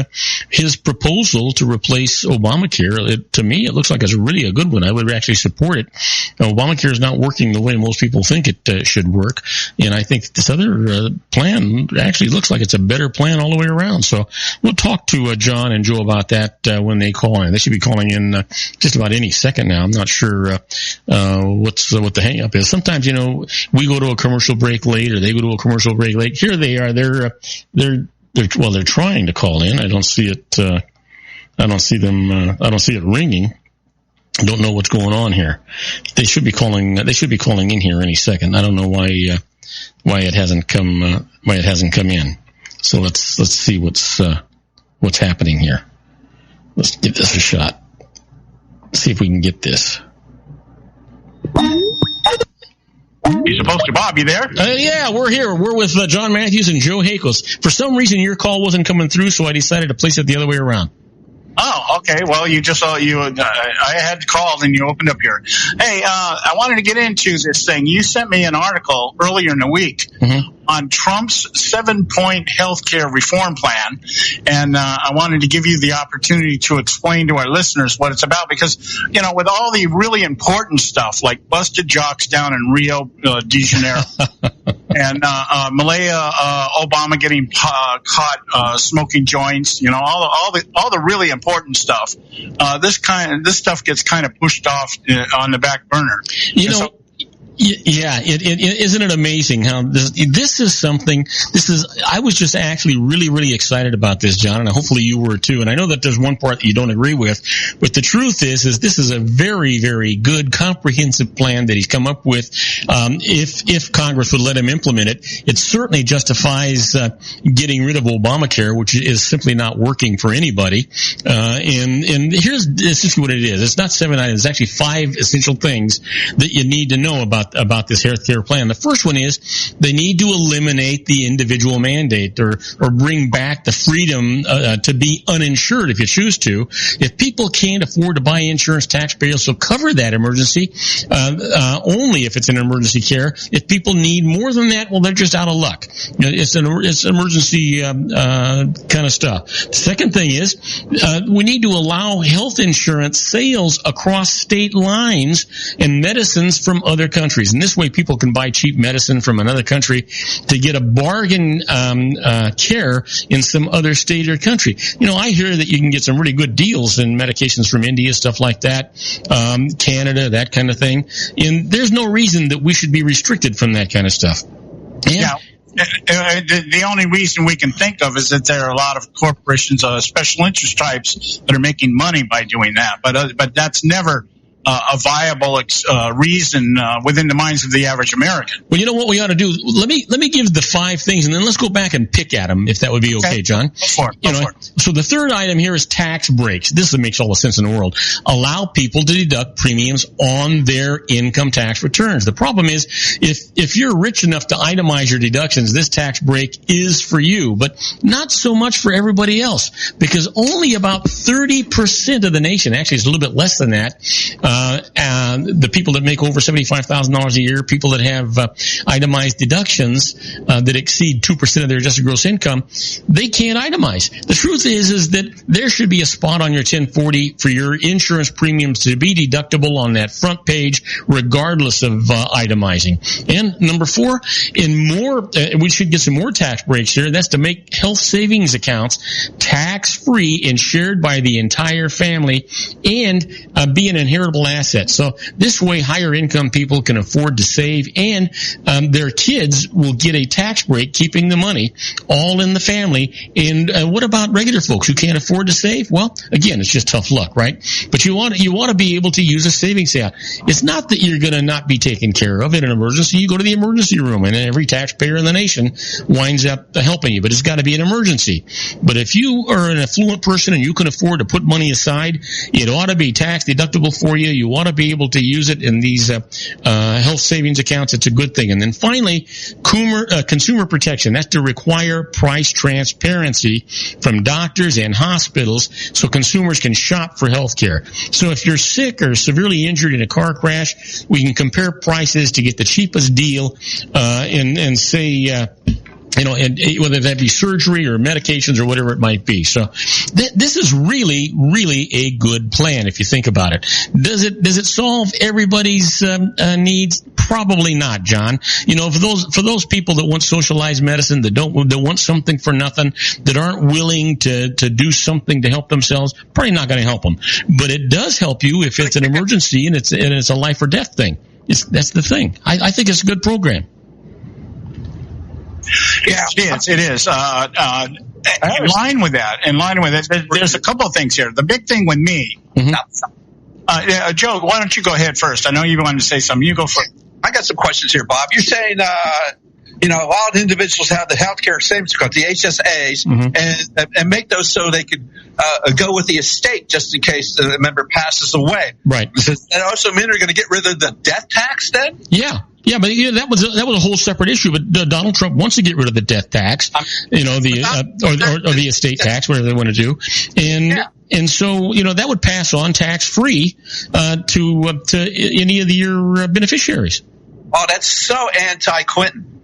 his proposal to replace Obamacare. To me, it looks like it's really a good one. I would actually support it. Obamacare is not working the way most people think it should work, and I think this other plan actually looks like it's a better plan all the way around. So we'll talk to John and Joe about that when they call in. They should be calling in just about any second now. I'm not sure what the hang-up is. Sometimes, we go to a commercial break late, or they go to a commercial break late. Here they are. They're trying to call in. I don't see it. I don't see them. I don't see it ringing. I don't know what's going on here. They should be calling. They should be calling in here any second. I don't know why it hasn't come. Why it hasn't come in. So let's see what's happening here. Let's give this a shot. See if we can get this. You're supposed to, Bob. You there? Yeah, we're here. We're with Jon Matthews and Joe Hakos. For some reason, your call wasn't coming through, so I decided to place it the other way around. Oh, okay. Well, you just saw I had called and you opened up here. Hey, I wanted to get into this thing. You sent me an article earlier in the week on Trump's 7-point healthcare reform plan, and I wanted to give you the opportunity to explain to our listeners what it's about, because with all the really important stuff like busted jocks down in Rio de Janeiro and Malaya Obama getting caught smoking joints, all the really important stuff. This stuff gets kind of pushed off on the back burner. Yeah, isn't it amazing how this is something, I was just actually really, really excited about this, John, and hopefully you were too. And I know that there's one part that you don't agree with, but the truth is this is a very, very good, comprehensive plan that he's come up with. If Congress would let him implement it, it certainly justifies getting rid of Obamacare, which is simply not working for anybody. And here's essentially what it is. It's not 7 items. It's actually 5 essential things that you need to know about this healthcare plan. The first one is they need to eliminate the individual mandate or bring back the freedom to be uninsured if you choose to. If people can't afford to buy insurance, taxpayers will cover that emergency only if it's an emergency care. If people need more than that, well, they're just out of luck. It's emergency kind of stuff. The second thing is we need to allow health insurance sales across state lines and medicines from other countries. And this way people can buy cheap medicine from another country to get a bargain care in some other state or country. I hear that you can get some really good deals in medications from India, stuff like that, Canada, that kind of thing. And there's no reason that we should be restricted from that kind of stuff. Yeah. The only reason we can think of is that there are a lot of corporations, special interest types, that are making money by doing that. But that's never a viable reason within the minds of the average American. Well, you know what we ought to do? Let me give the 5 things, and then let's go back and pick at them, if that would be okay, John. Go for it. So the third item here is tax breaks. This makes all the sense in the world. Allow people to deduct premiums on their income tax returns. The problem is, if you're rich enough to itemize your deductions, this tax break is for you, but not so much for everybody else, because only about 30% of the nation, actually it's a little bit less than that, the people that make over $75,000 a year, people that have itemized deductions that exceed 2% of their adjusted gross income, they can't itemize. The truth is that there should be a spot on your 1040 for your insurance premiums to be deductible on that front page, regardless of itemizing. And number 4, we should get some more tax breaks here. That's to make health savings accounts tax-free and shared by the entire family, and be an inheritable incredible asset. So this way, higher income people can afford to save, and their kids will get a tax break, keeping the money all in the family. And what about regular folks who can't afford to save? Well, again, it's just tough luck, right? But you want to be able to use a savings account. It's not that you're going to not be taken care of in an emergency. You go to the emergency room, and every taxpayer in the nation winds up helping you. But it's got to be an emergency. But if you are an affluent person and you can afford to put money aside, it ought to be tax deductible for you. You want to be able to use it in these health savings accounts. It's a good thing. And then finally, consumer protection. That's to require price transparency from doctors and hospitals so consumers can shop for health care. So if you're sick or severely injured in a car crash, we can compare prices to get the cheapest deal and say and whether that be surgery or medications or whatever it might be. So this is really, really a good plan if you think about it. Does it solve everybody's needs? Probably not, John. For those people that want socialized medicine, that want something for nothing, that aren't willing to do something to help themselves, probably not going to help them. But it does help you if it's an emergency and it's a life or death thing. That's the thing. I think it's a good program. Yeah, it is. In line with that, there's a couple of things here. The big thing with me, Joe, why don't you go ahead first? I know you wanted to say something. You go first. I got some questions here, Bob. You're saying, a lot of individuals have the healthcare savings account, the HSAs, and make those so they could go with the estate just in case the member passes away. Right. Does that also mean they're going to get rid of the death tax then? Yeah. Yeah, but that was a whole separate issue. But Donald Trump wants to get rid of the death tax, or the estate tax, whatever they want to do, and so that would pass on tax free to any of your beneficiaries. Oh, that's so anti-Clinton.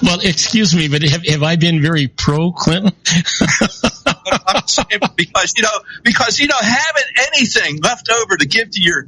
Well, excuse me, but have I been very pro-Clinton? I'm saying because having anything left over to give to your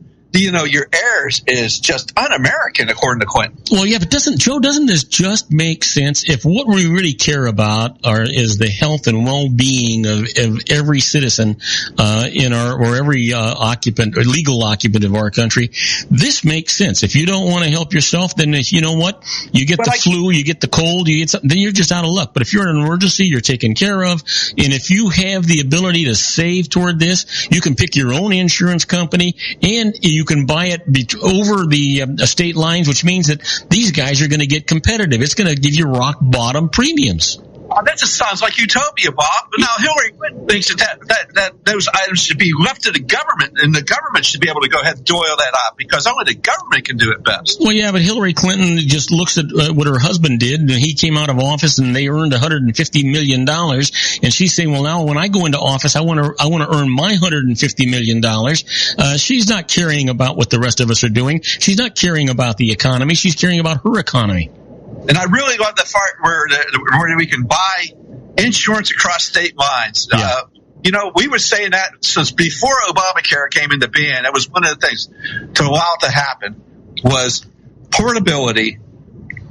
heirs is just un-American, according to Clinton. Well, yeah, but doesn't this just make sense? If what we really care about is the health and well-being of every citizen every occupant or legal occupant of our country, this makes sense. If you don't want to help yourself, then you know what? You get flu, you get the cold, then you're just out of luck. But if you're in an emergency, you're taken care of. And if you have the ability to save toward this, you can pick your own insurance company, and you can buy it over the state lines, which means that these guys are going to get competitive. It's going to give you rock bottom premiums. Oh, that just sounds like utopia, Bob. But now Hillary Clinton thinks that those items should be left to the government, and the government should be able to go ahead and doil that out because only the government can do it best. Well, yeah, but Hillary Clinton just looks at what her husband did, and he came out of office, and they earned $150 million, and she's saying, well, now when I go into office, I want to earn my $150 million. She's not caring about what the rest of us are doing. She's not caring about the economy. She's caring about her economy. And I really love the part where we can buy insurance across state lines. Yeah. We were saying that since before Obamacare came into being. That was one of the things to allow it to happen was portability,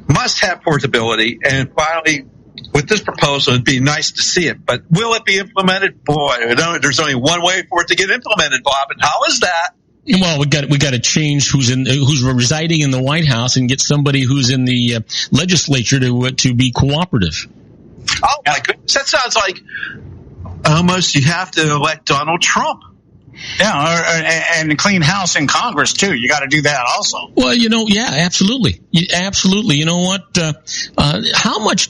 must have portability. And finally, with this proposal, it'd be nice to see it. But will it be implemented? Boy, there's only one way for it to get implemented, Bob. And how is that? Well, we got to change who's residing in the White House and get somebody who's in the legislature to be cooperative. Oh my goodness, that sounds like almost you have to elect Donald Trump. Yeah, and clean house in Congress too. You got to do that also. Well, yeah, absolutely. Absolutely. You know what? How much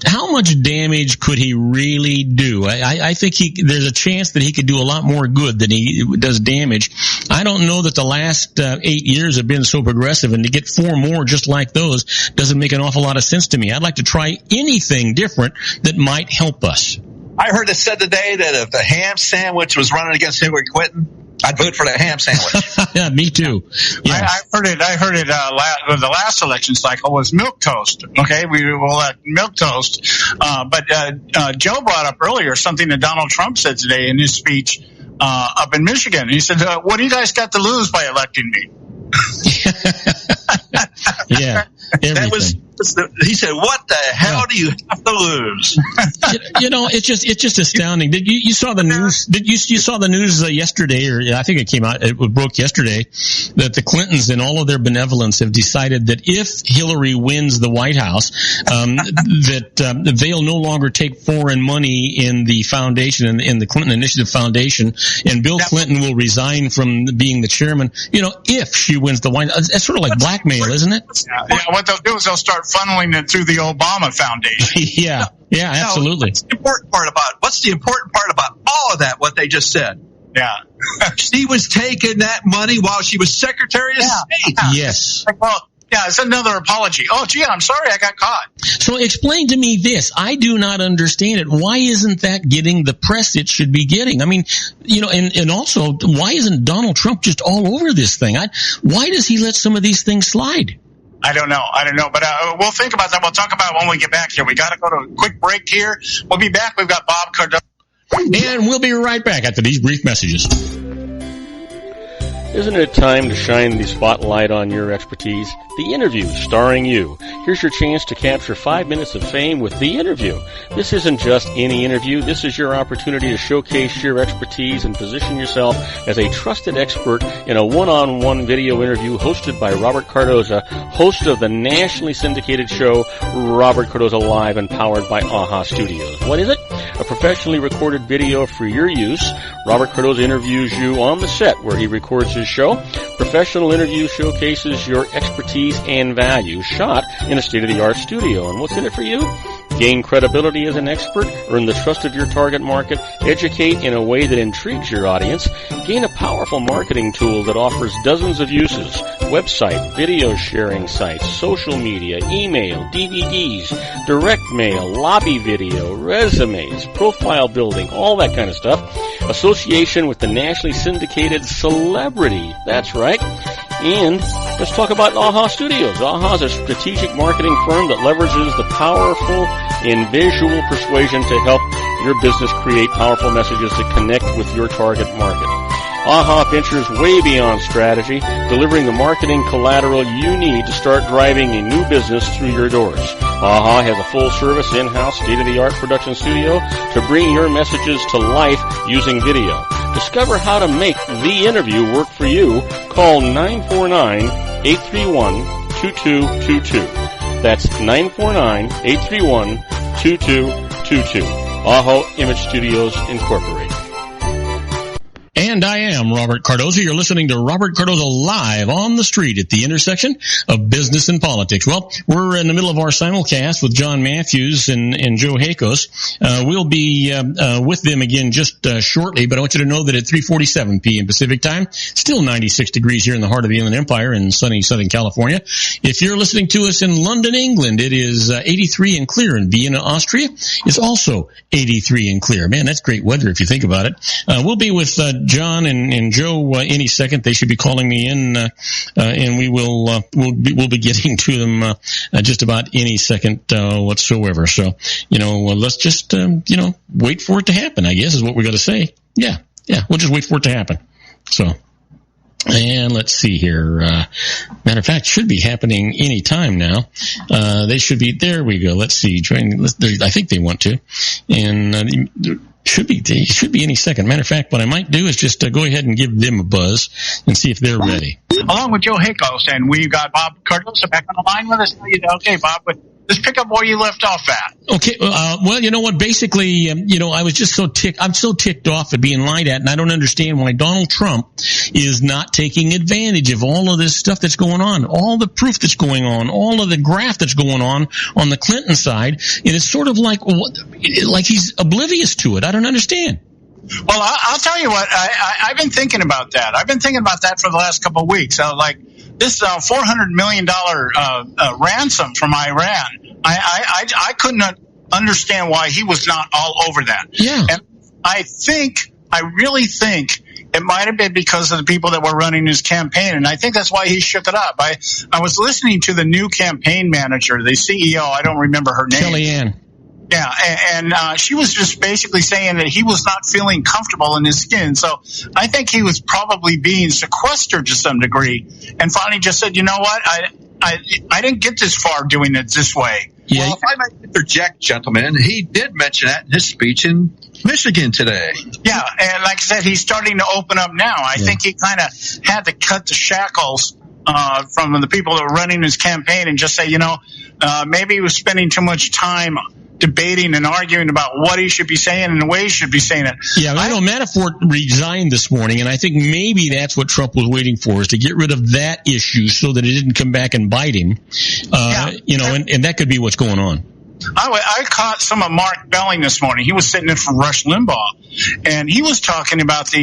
damage could he really do? I think there's a chance that he could do a lot more good than he does damage. I don't know that the last 8 years have been so progressive, and to get 4 more just like those doesn't make an awful lot of sense to me. I'd like to try anything different that might help us. I heard it said today that if the ham sandwich was running against Hillary Clinton, I'd vote for that ham sandwich. Yeah, me too. Yes. I heard it. The last election cycle was milk toast. Okay, we will elect milk toast. But Joe brought up earlier something that Donald Trump said today in his speech up in Michigan. He said, "What do you guys got to lose by electing me?" Yeah, everything. He said, "What the hell do you have to lose?" It's just astounding. Did you saw the news? You saw the news yesterday, or I think it came out. It broke yesterday that the Clintons, in all of their benevolence, have decided that if Hillary wins the White House, that they'll no longer take foreign money in the foundation, in the Clinton Initiative Foundation, and Bill Clinton will resign from being the chairman. If she wins the White House, it's sort of like blackmail, isn't it? Yeah, what they'll do is they'll start funneling it through the Obama Foundation. Yeah, absolutely. What's the important part about all of that? What they just said. Yeah, she was taking that money while she was Secretary of State. Yes. Yeah, it's another apology. Oh, gee, I'm sorry I got caught. So explain to me this. I do not understand it. Why isn't that getting the press it should be getting? I mean, and also, why isn't Donald Trump just all over this thing? Why does he let some of these things slide? I don't know, but we'll think about that. We'll talk about it when we get back here. We got to go to a quick break here. We'll be back. We've got Bob Cardoza. And we'll be right back after these brief messages. Isn't it time to shine the spotlight on your expertise? The Interview, starring you. Here's your chance to capture 5 minutes of fame with The Interview. This isn't just any interview. This is your opportunity to showcase your expertise and position yourself as a trusted expert in a one-on-one video interview hosted by Robert Cardoza, host of the nationally syndicated show Robert Cardoza Live and powered by AHA Studios. What is it? A professionally recorded video for your use. Robert Cardoza interviews you on the set where he records his show. Professional interview showcases your expertise and value, shot in a state-of-the-art studio. And what's in it for you? Gain credibility as an expert, earn the trust of your target market, educate in a way that intrigues your audience, gain a powerful marketing tool that offers dozens of uses, website, video sharing sites, social media, email, DVDs, direct mail, lobby video, resumes, profile building, all that kind of stuff. Association with the nationally syndicated celebrity. That's right. And let's talk about AHA Studios. AHA is a strategic marketing firm that leverages the powerful and visual persuasion to help your business create powerful messages that connect with your target market. AHA ventures way beyond strategy, delivering the marketing collateral you need to start driving a new business through your doors. AHA has a full-service, in-house, state-of-the-art production studio to bring your messages to life using video. Discover how to make The Interview work for you. Call 949-831-2222. That's 949-831-2222. AHA Image Studios Incorporated. And I am Robert Cardoza. You're listening to Robert Cardoza Live on the street at the intersection of business and politics. Well, we're in the middle of our simulcast with Jon Matthews and Joe Hakos. We'll be with them again just shortly, but I want you to know that at 3:47 p.m. Pacific time, still 96 degrees here in the heart of the Inland Empire in sunny Southern California. If you're listening to us in London, England, it is 83 and clear. In Vienna, Austria, it's also 83 and clear. Man, that's great weather if you think about it. We'll be with John and Joe any second. They should be calling me in, and we'll be getting to them just about any second whatsoever. So let's just wait for it to happen, I guess is what we got to say. Yeah, we'll just wait for it to happen. So. And let's see here. Matter of fact, should be happening any time now. They should be. There we go. Let's see. I think they want to, and should be any second. Matter of fact, what I might do is just go ahead and give them a buzz and see if they're ready. Along with Joe Hakos, and we've got Bob Cardoza back on the line with us. Okay, Bob, let's pick up where you left off at. Okay. Well, you know what? Basically, I was just I'm so ticked off at being lied at, and I don't understand why Donald Trump is not taking advantage of all of this stuff that's going on, all the proof that's going on, all of the graft that's going on the Clinton side. And it's sort of like he's oblivious to it. I don't understand. Well, I'll tell you what. I've been thinking about that. I've been thinking about that for the last couple of weeks. This $400 million ransom from Iran. I couldn't understand why he was not all over that. Yeah. And I really think it might have been because of the people that were running his campaign, and I think that's why he shook it up. I was listening to the new campaign manager, the CEO. I don't remember her name. Kellyanne. Yeah, and she was just basically saying that he was not feeling comfortable in his skin. So I think he was probably being sequestered to some degree, and finally just said, you know what, I didn't get this far doing it this way. Yeah. Well, if I might interject, gentlemen, he did mention that in his speech in Michigan today. Yeah, and like I said, he's starting to open up now. I think he kind of had to cut the shackles from the people that were running his campaign and just say, maybe he was spending too much time debating and arguing about what he should be saying and the way he should be saying it. Yeah, Manafort resigned this morning, and I think maybe that's what Trump was waiting for, is to get rid of that issue so that it didn't come back and bite him. And that could be what's going on. I caught some of Mark Belling this morning. He was sitting in for Rush Limbaugh, and he was talking about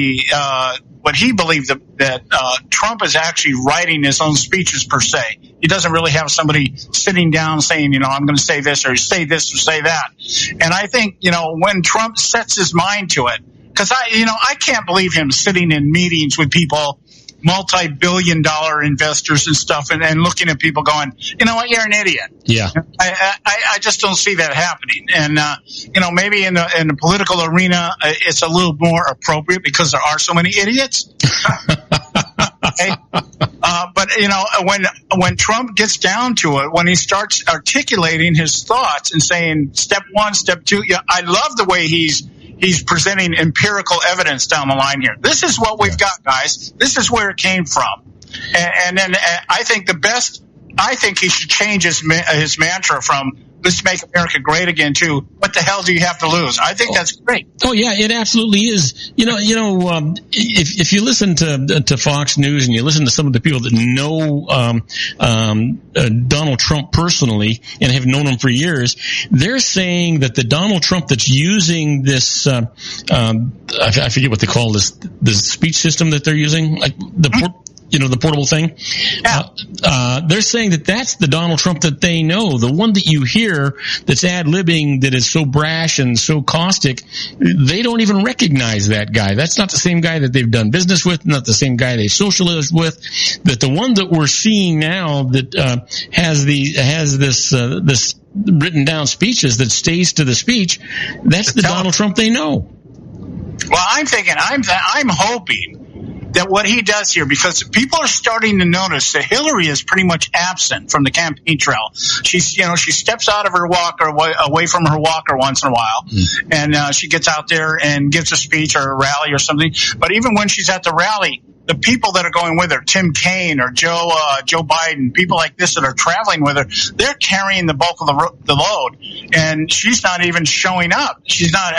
what he believed that Trump is actually writing his own speeches per se. He doesn't really have somebody sitting down saying, I'm going to say this or say this or say that. And I think, when Trump sets his mind to it, because I can't believe him sitting in meetings with people, multi-billion-dollar investors and stuff, and looking at people going, you know what, you're an idiot. Yeah. I just don't see that happening. And, maybe in the political arena, it's a little more appropriate because there are so many idiots. Okay? But, when Trump gets down to it, when he starts articulating his thoughts and saying step one, step two, I love the way he's presenting empirical evidence down the line here. This is what we've got, guys. This is where it came from. And then I think he should change his mantra from let's make America great again to what the hell do you have to lose? I think that's great. Oh yeah, it absolutely is. If you listen to Fox News and you listen to some of the people that know Donald Trump personally and have known him for years, they're saying that the Donald Trump that's using this, I forget what they call this speech system that they're using, like the portable thing. Yeah. They're saying that that's the Donald Trump that they know. The one that you hear that's ad-libbing, that is so brash and so caustic, they don't even recognize that guy. That's not the same guy that they've done business with, not the same guy they socialized with. That the one that we're seeing now that has this written down speeches that stays to the speech, that's the Donald Trump they know. Well, I'm hoping that what he does here, because people are starting to notice that Hillary is pretty much absent from the campaign trail. She steps out of her walker, away from her walker once in a while, and she gets out there and gives a speech or a rally or something. But even when she's at the rally, the people that are going with her, Tim Kaine or Joe Biden, people like this that are traveling with her, they're carrying the bulk of the load, and she's not even showing up. She's not,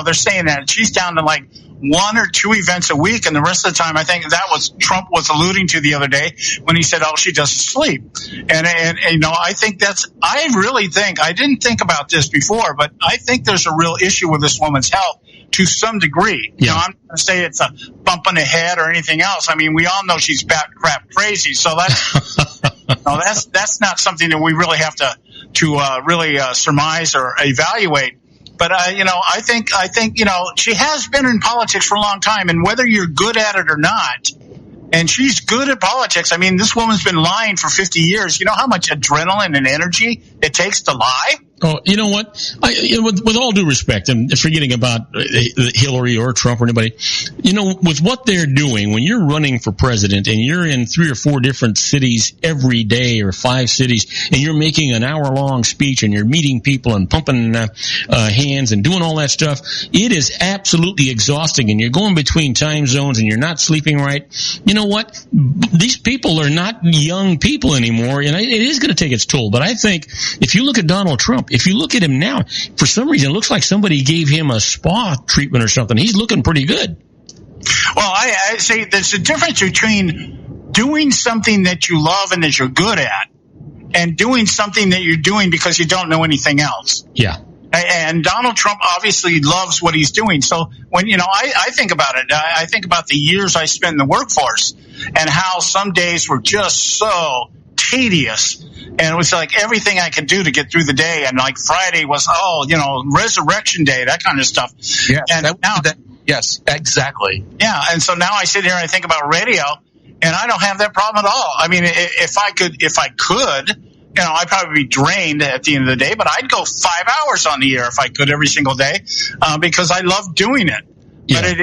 they're saying that she's down to like 1 or 2 events a week, and the rest of the time, I think that was Trump was alluding to the other day when he said, "Oh, she doesn't sleep." And I think I didn't think about this before, but I think there's a real issue with this woman's health to some degree. Yeah. I'm not going to say it's a bump in the head or anything else. I mean, we all know she's bat crap crazy, so that's not something that we really have to really surmise or evaluate. But I think she has been in politics for a long time, and whether you're good at it or not, and she's good at politics. I mean, this woman's been lying for 50 years. You know how much adrenaline and energy it takes to lie? Oh, you know what? With all due respect, and forgetting about Hillary or Trump or anybody, with what they're doing, when you're running for president and you're in 3 or 4 different cities every day or 5 cities, and you're making an hour-long speech and you're meeting people and pumping hands and doing all that stuff, it is absolutely exhausting. And you're going between time zones and you're not sleeping right. You know what? These people are not young people anymore, and it is going to take its toll. But I think if you look at Donald Trump, if you look at him now, for some reason, it looks like somebody gave him a spa treatment or something. He's looking pretty good. Well, I say there's a difference between doing something that you love and that you're good at and doing something that you're doing because you don't know anything else. Yeah. And Donald Trump obviously loves what he's doing. So when, I think about it, I think about the years I spent in the workforce and how some days were just so tedious. And it was like everything I could do to get through the day. And like Friday was, Resurrection Day, that kind of stuff. Yes, and yes, exactly. Yeah. And so now I sit here and I think about radio, and I don't have that problem at all. I mean, if I could, I'd probably be drained at the end of the day, but I'd go 5 hours on the air if I could every single day, because I love doing it. Yeah. But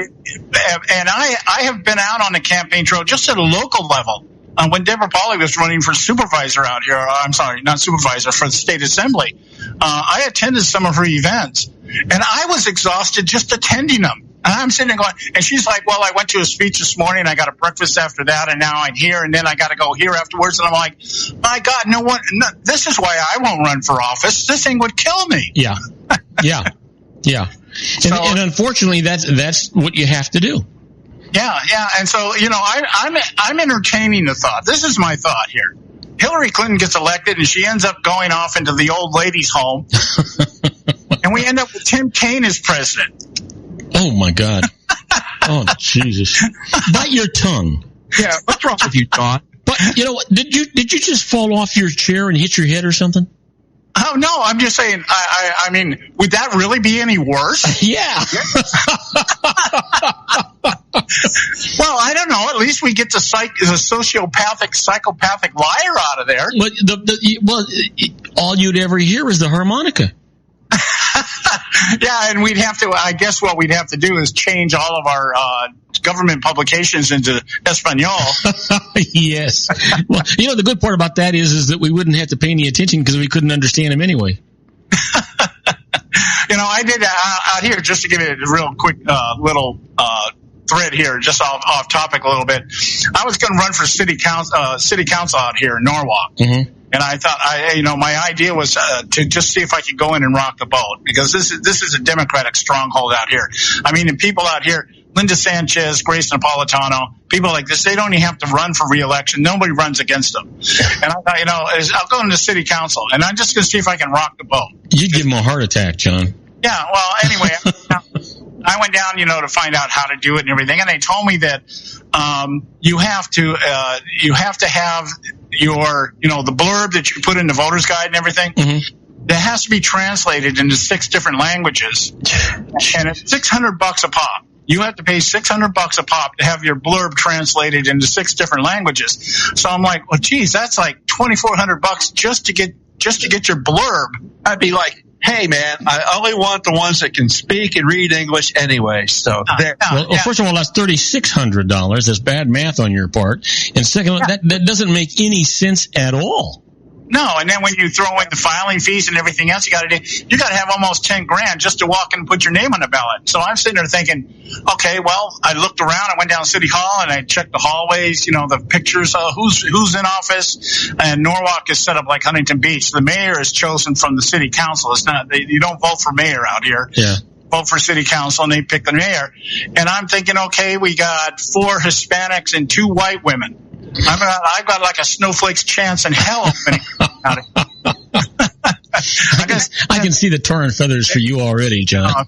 I have been out on the campaign trail just at a local level. when Deborah Pauly was running for supervisor out here. I'm sorry, not supervisor, for the state assembly. I attended some of her events, and I was exhausted just attending them. And I'm sitting there going, and she's like, well, I went to a speech this morning, I got a breakfast after that, and now I'm here, and then I got to go here afterwards. And I'm like, my God, no, this is why I won't run for office. This thing would kill me. Yeah. And unfortunately, that's what you have to do. Yeah. And so, I'm entertaining the thought. This is my thought here. Hillary Clinton gets elected, and she ends up going off into the old ladies' home, and we end up with Tim Kaine as president. Oh, my God. Oh, Jesus. Bite your tongue. Yeah, what's wrong with you, John? But, did you just fall off your chair and hit your head or something? Oh, no, I'm just saying, I mean, would that really be any worse? Yeah. Well, I don't know. At least we get the psychopathic liar out of there. But all you'd ever hear is the harmonica. Yeah, and we'd have to, I guess what we'd have to do is change all of our government publications into Espanol. Yes. Well, the good part about that is that we wouldn't have to pay any attention because we couldn't understand them anyway. I did out here, just to give you a real quick little thread here, just off topic a little bit. I was going to run for city council out here in Norwalk. Mm-hmm. And I thought, my idea was to just see if I could go in and rock the boat, because this is a Democratic stronghold out here. I mean, the people out here, Linda Sanchez, Grace Napolitano, people like this, they don't even have to run for re-election. Nobody runs against them. And I thought, I'll go into city council, and I'm just going to see if I can rock the boat. You'd give them a heart attack, John. Yeah, well, anyway, I went down, to find out how to do it and everything, and they told me that you have to have your, the blurb that you put in the voter's guide and everything. Mm-hmm. That has to be translated into 6 different languages, and it's $600 a pop. You have to pay $600 a pop to have your blurb translated into 6 different languages. So I'm like, well, geez, that's like $2,400 just to get your blurb. I'd be like, hey, man, I only want the ones that can speak and read English anyway. So there. Well, first of all, that's $3,600. That's bad math on your part. And second, that doesn't make any sense at all. No, and then when you throw in the filing fees and everything else you got to do, you got to have almost $10,000 just to walk in and put your name on the ballot. So I'm sitting there thinking, okay, well, I looked around, I went down to City Hall and I checked the hallways, the pictures of who's in office. And Norwalk is set up like Huntington Beach. The mayor is chosen from the city council. It's not, you don't vote for mayor out here. Yeah. Vote for city council and they pick the mayor. And I'm thinking, okay, we got 4 Hispanics and 2 white women. I've got like a snowflake's chance in hell. I can see the tar and feathers for you already, John. If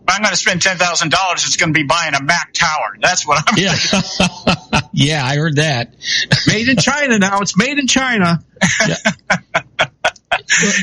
I'm going to spend $10,000, it's going to be buying a Mac tower. That's what I'm thinking. Yeah, I heard that. Made in China now. It's made in China. Yeah.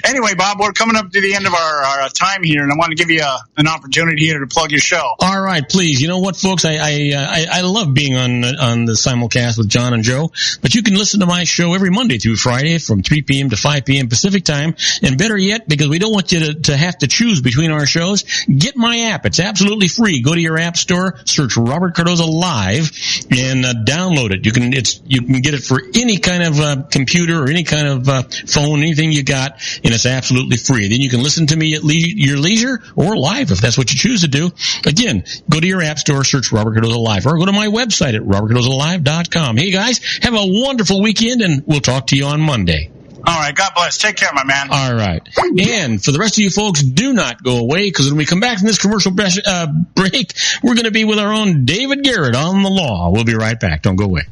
Anyway, Bob, we're coming up to the end of our time here, and I want to give you an opportunity here to plug your show. All right, please. You know what, folks? I love being on the simulcast with John and Joe, but you can listen to my show every Monday through Friday from 3 p.m. to 5 p.m. Pacific time, and better yet, because we don't want you to have to choose between our shows, get my app. It's absolutely free. Go to your app store, search Robert Cardoza Live, and download it. You can get it for any kind of computer or any kind of phone, anything you got. And it's absolutely free. Then you can listen to me at your leisure or live if that's what you choose to do. Again, go to your app store, search Robert Cardoza Live, or go to my website at robertcardozalive.com. Hey, guys, have a wonderful weekend, and we'll talk to you on Monday. All right. God bless. Take care, my man. All right. And for the rest of you folks, do not go away, because when we come back from this commercial break, we're going to be with our own David Garrett on the law. We'll be right back. Don't go away.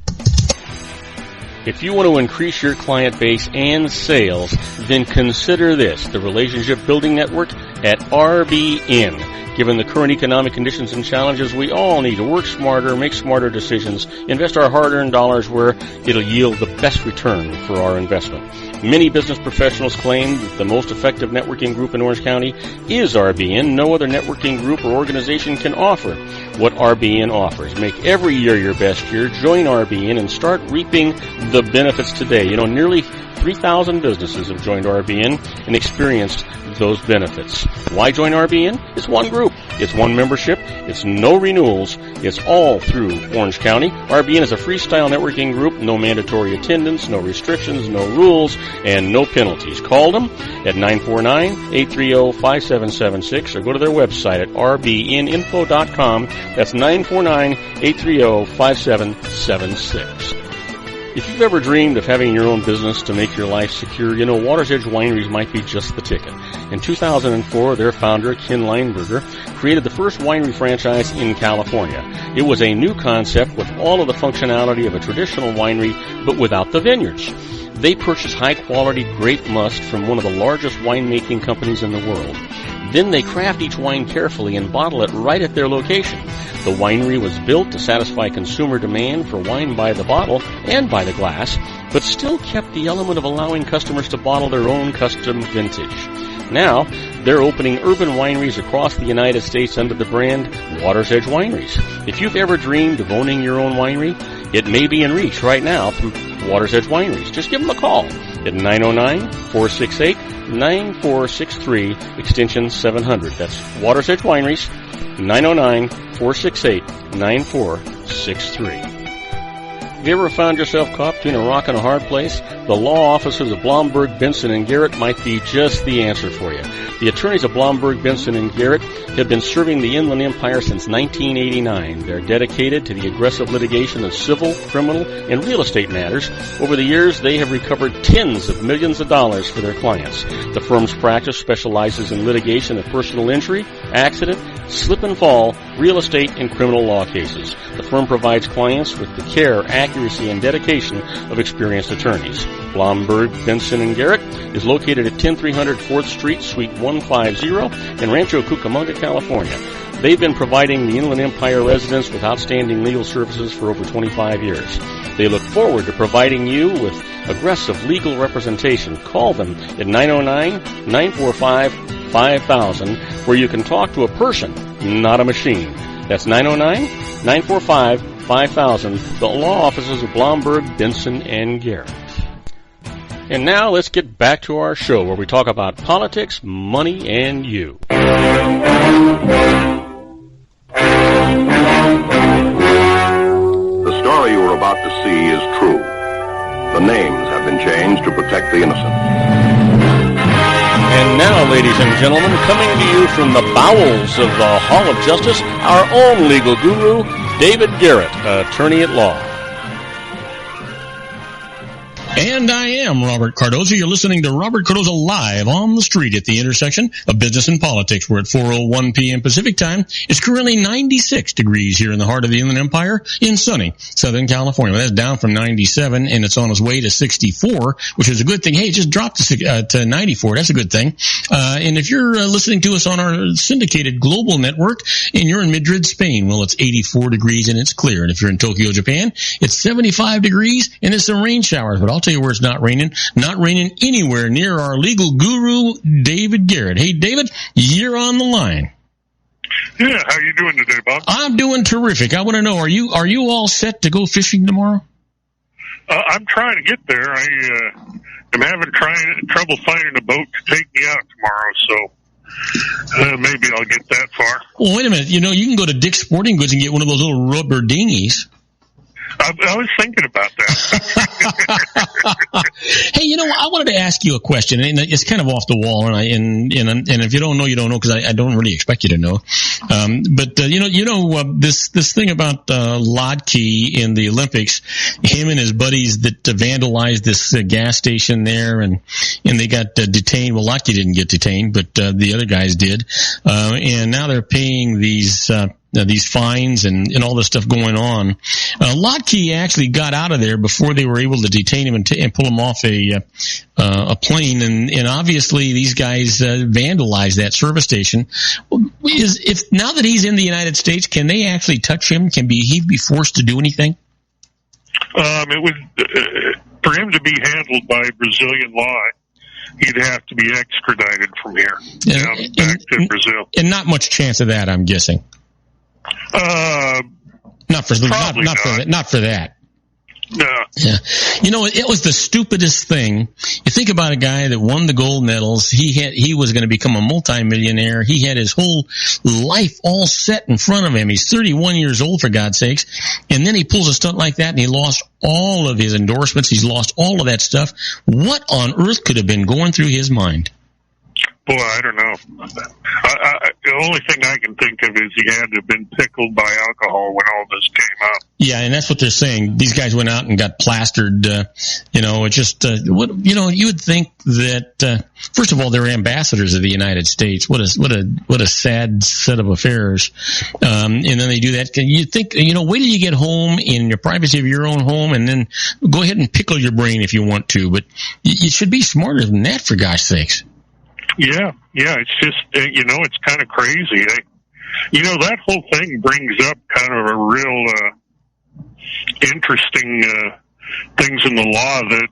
If you want to increase your client base and sales, then consider this, the Relationship Building Network at RBN. Given the current economic conditions and challenges, we all need to work smarter, make smarter decisions, invest our hard-earned dollars where it'll yield the best return for our investment. Many business professionals claim that the most effective networking group in Orange County is RBN. No other networking group or organization can offer what RBN offers. Make every year your best year. Join RBN and start reaping the benefits today. Nearly 3,000 businesses have joined RBN and experienced those benefits. Why join RBN? It's one group. It's one membership. It's no renewals. It's all through Orange County. RBN is a freestyle networking group. No mandatory attendance, no restrictions, no rules, and no penalties. Call them at 949-830-5776 or go to their website at rbninfo.com. That's 949-830-5776. If you've ever dreamed of having your own business to make your life secure, you know Water's Edge Wineries might be just the ticket. In 2004, their founder, Ken Lineberger, created the first winery franchise in California. It was a new concept with all of the functionality of a traditional winery, but without the vineyards. They purchased high-quality grape must from one of the largest winemaking companies in the world. Then they craft each wine carefully and bottle it right at their location. The winery was built to satisfy consumer demand for wine by the bottle and by the glass, but still kept the element of allowing customers to bottle their own custom vintage. Now, they're opening urban wineries across the United States under the brand Water's Edge Wineries. If you've ever dreamed of owning your own winery, it may be in reach right now through Water's Edge Wineries. Just give them a call at 909-468-9463, extension 700. That's Water's Edge Wineries, 909-468-9463. Have you ever found yourself caught between a rock and a hard place? The law offices of Blomberg, Benson, and Garrett might be just the answer for you. The attorneys of Blomberg, Benson, and Garrett have been serving the Inland Empire since 1989. They're dedicated to the aggressive litigation of civil, criminal, and real estate matters. Over the years, they have recovered tens of millions of dollars for their clients. The firm's practice specializes in litigation of personal injury, accident, slip and fall, real estate, and criminal law cases. The firm provides clients with the care, accuracy, and dedication of experienced attorneys. Blomberg, Benson, and Garrett is located at 10300 4th Street, Suite 150 in Rancho Cucamonga, California. They've been providing the Inland Empire residents with outstanding legal services for over 25 years. They look forward to providing you with aggressive legal representation. Call them at 909-945-5000, where you can talk to a person, not a machine. That's 909-945-5000, the law offices of Blomberg, Benson, and Garrett. And now let's get back to our show where we talk about politics, money, and you. The story you are about to see is true. The names have been changed to protect the innocent. And now, ladies and gentlemen, coming to you from the bowels of the Hall of Justice, our own legal guru, David Garrett, attorney at law. And I am Robert Cardoza. You're listening to Robert Cardoza live on the street at the intersection of business and politics. We're at 4:01 p.m. Pacific time. It's currently 96 degrees here in the heart of the Inland Empire in sunny Southern California. That's down from 97, and it's on its way to 64, which is a good thing. Hey, it just dropped to 94. That's a good thing. And if you're listening to us on our syndicated global network and you're in Madrid, Spain, well, it's 84 degrees and it's clear. And if you're in Tokyo, Japan, it's 75 degrees and it's some rain showers. But I'll tell you where it's not raining anywhere near our legal guru, David Garrett. Hey, David, you're on the line. Yeah, how you doing today, Bob? I'm doing terrific. I want to know, are you all set to go fishing tomorrow? I'm trying to get there. I am having trouble finding a boat to take me out tomorrow, so maybe I'll get that far. Well, wait a minute. You know, you can go to Dick's Sporting Goods and get one of those little rubber dinghies. I was thinking about that. Hey, you know, I wanted to ask you a question, and it's kind of off the wall, and if you don't know, you don't know, because I don't really expect you to know. But this thing about Lodkey in the Olympics, him and his buddies that vandalized this gas station there, and they got detained. Well, Lodkey didn't get detained, but the other guys did, and now they're paying these fines and all this stuff going on. Lodkey actually got out of there before they were able to detain him and pull him off a plane, and obviously these guys vandalized that service station. If now that he's in the United States, can they actually touch him? Can he be forced to do anything? It would for him to be handled by Brazilian law. He'd have to be extradited from here back to Brazil, and not much chance of that, I'm guessing. Not for that. Yeah. You know, it was the stupidest thing. You think about a guy that won the gold medals. He was going to become a multimillionaire. He had his whole life all set in front of him. He's 31 years old, for God's sakes. And then he pulls a stunt like that and he lost all of his endorsements. He's lost all of that stuff. What on earth could have been going through his mind? Boy, I don't know. The only thing I can think of is he had to have been pickled by alcohol when all this came up. Yeah, and that's what they're saying. These guys went out and got plastered. It just, you would think that, first of all, they're ambassadors of the United States. What a sad set of affairs. And then they do that. You think, wait till you get home in your privacy of your own home and then go ahead and pickle your brain if you want to. But you should be smarter than that, for gosh sakes. Yeah, it's just, it's kind of crazy. That whole thing brings up kind of a real interesting things in the law that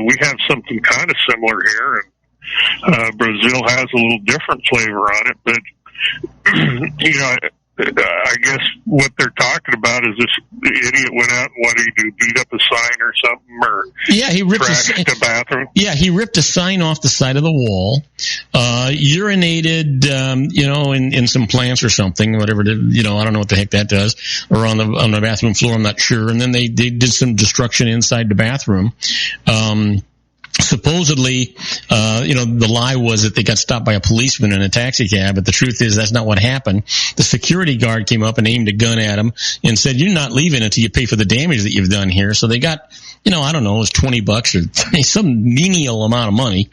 we have something kind of similar here, and Brazil has a little different flavor on it, but, I guess what they're talking about is this idiot went out and what did he do, beat up a sign or something, or he ripped trashed a bathroom? Yeah, he ripped a sign off the side of the wall, urinated, in some plants or something, whatever, I don't know what the heck that does, or on the bathroom floor, I'm not sure, and then they did some destruction inside the bathroom. Supposedly, the lie was that they got stopped by a policeman in a taxi cab, but the truth is that's not what happened. The security guard came up and aimed a gun at him and said, "You're not leaving until you pay for the damage that you've done here." So they got, I don't know, it was $20 or some menial amount of money.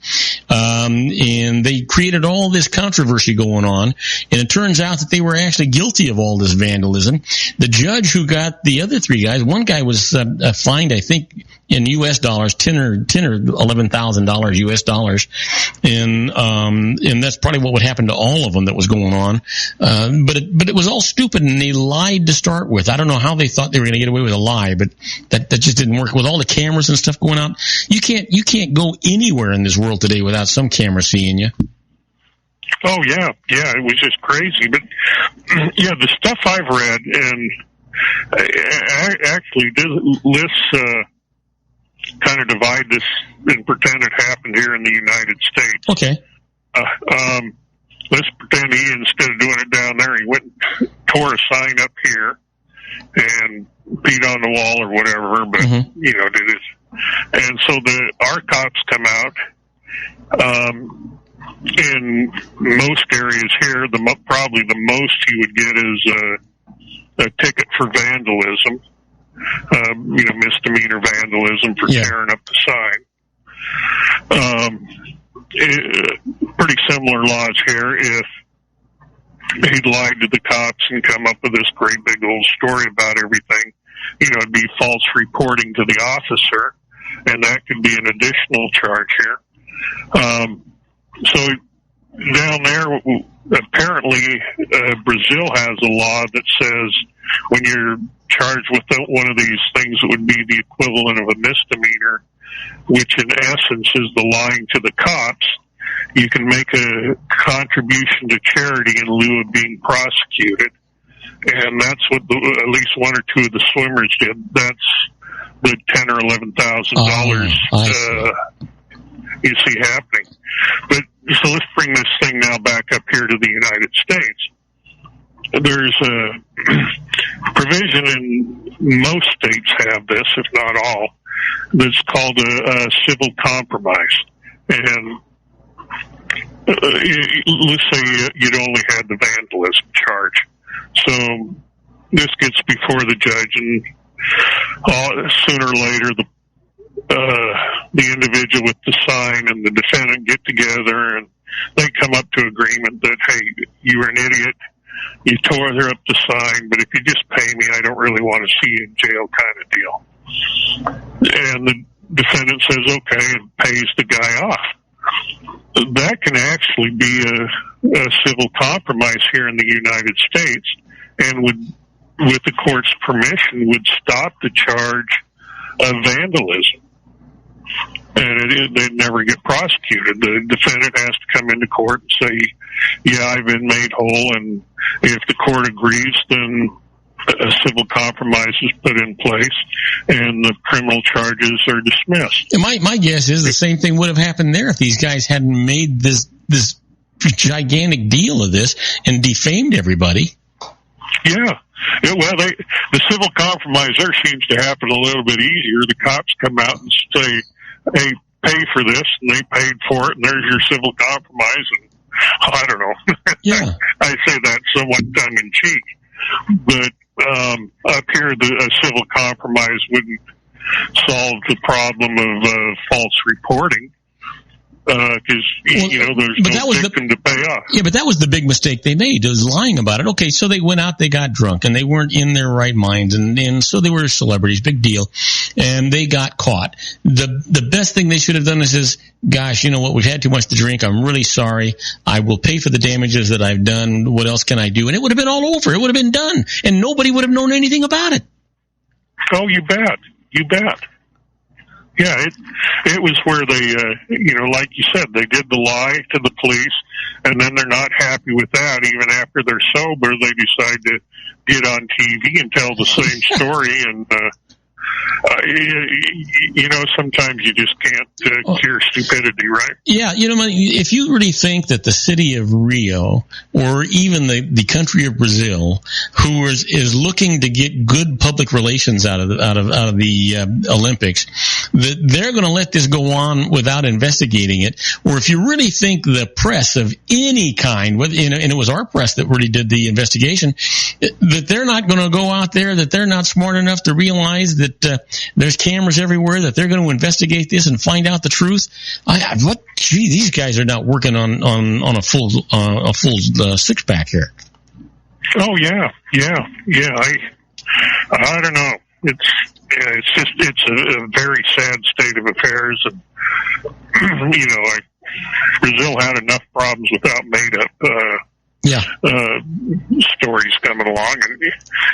And they created all this controversy going on. And it turns out that they were actually guilty of all this vandalism. The judge who got the other three guys, one guy was fined, I think, in U.S. dollars, $10 or $11,000 U.S. dollars. And that's probably what would happen to all of them that was going on. But it was all stupid and they lied to start with. I don't know how they thought they were going to get away with a lie, but that just didn't work. With all the cameras and stuff going out, you can't go anywhere in this world today without some camera seeing you. Oh yeah, it was just crazy. But the stuff I've read, and actually lists kind of divide this and pretend it happened here in the United States. Okay. Let's pretend he, instead of doing it down there, he went and tore a sign up here and beat on the wall or whatever, but, did it. And so our cops come out, in most areas here, probably the most you would get is a ticket for vandalism, misdemeanor vandalism for tearing up the sign. Pretty similar laws here. If he'd lied to the cops and come up with this great big old story about everything, it'd be false reporting to the officer, and that could be an additional charge here. So down there, apparently, Brazil has a law that says when you're charged with one of these things, it would be the equivalent of a misdemeanor, which in essence is the lying to the cops. You can make a contribution to charity in lieu of being prosecuted. And that's what at least one or two of the swimmers did. That's the $10,000 or $11,000 you see happening. But so let's bring this thing now back up here to the United States. There's a provision in most states have this, if not all, that's called a civil compromise. And let's say you'd only had the vandalism charge. So this gets before the judge, and sooner or later the individual with the sign and the defendant get together and they come up to agreement that, hey, you were an idiot, you tore up the sign, but if you just pay me, I don't really want to see you in jail, kind of deal. And the defendant says okay and pays the guy off. That can actually be a civil compromise here in the United States, and would, with the court's permission, would stop the charge of vandalism. And they'd never get prosecuted. The defendant has to come into court and say, yeah, I've been made whole, and if the court agrees, then a civil compromise is put in place, and the criminal charges are dismissed. And my guess is the same thing would have happened there if these guys hadn't made this gigantic deal of this and defamed everybody. Yeah. Well, the civil compromise there seems to happen a little bit easier. The cops come out and say, hey, pay for this, and they paid for it, and there's your civil compromise. And I don't know. Yeah. I say that somewhat tongue-in-cheek. But up here, a civil compromise wouldn't solve the problem of false reporting. Because, there's no victim to pay off. Yeah, but that was the big mistake they made, was lying about it. Okay, so they went out, they got drunk, and they weren't in their right minds, and so they were celebrities, big deal, and they got caught. The best thing they should have done is, gosh, you know what, we've had too much to drink, I'm really sorry, I will pay for the damages that I've done, what else can I do? And it would have been all over, it would have been done, and nobody would have known anything about it. Oh, you bet. Yeah, it was where they, like you said, they did the lie to the police, and then they're not happy with that. Even after they're sober, they decide to get on TV and tell the same story. And, sometimes you just can't cure stupidity, right? Yeah, if you really think that the city of Rio or even the country of Brazil, who is looking to get good public relations out of the Olympics, that they're going to let this go on without investigating it, or if you really think the press of any kind, and it was our press that really did the investigation, that they're not going to go out there, that they're not smart enough to realize that there's cameras everywhere, that they're going to investigate this and find out the truth. These guys are not working on a full six pack here. Oh yeah. I don't know. It's a very sad state of affairs, and Brazil had enough problems without made up stories coming along.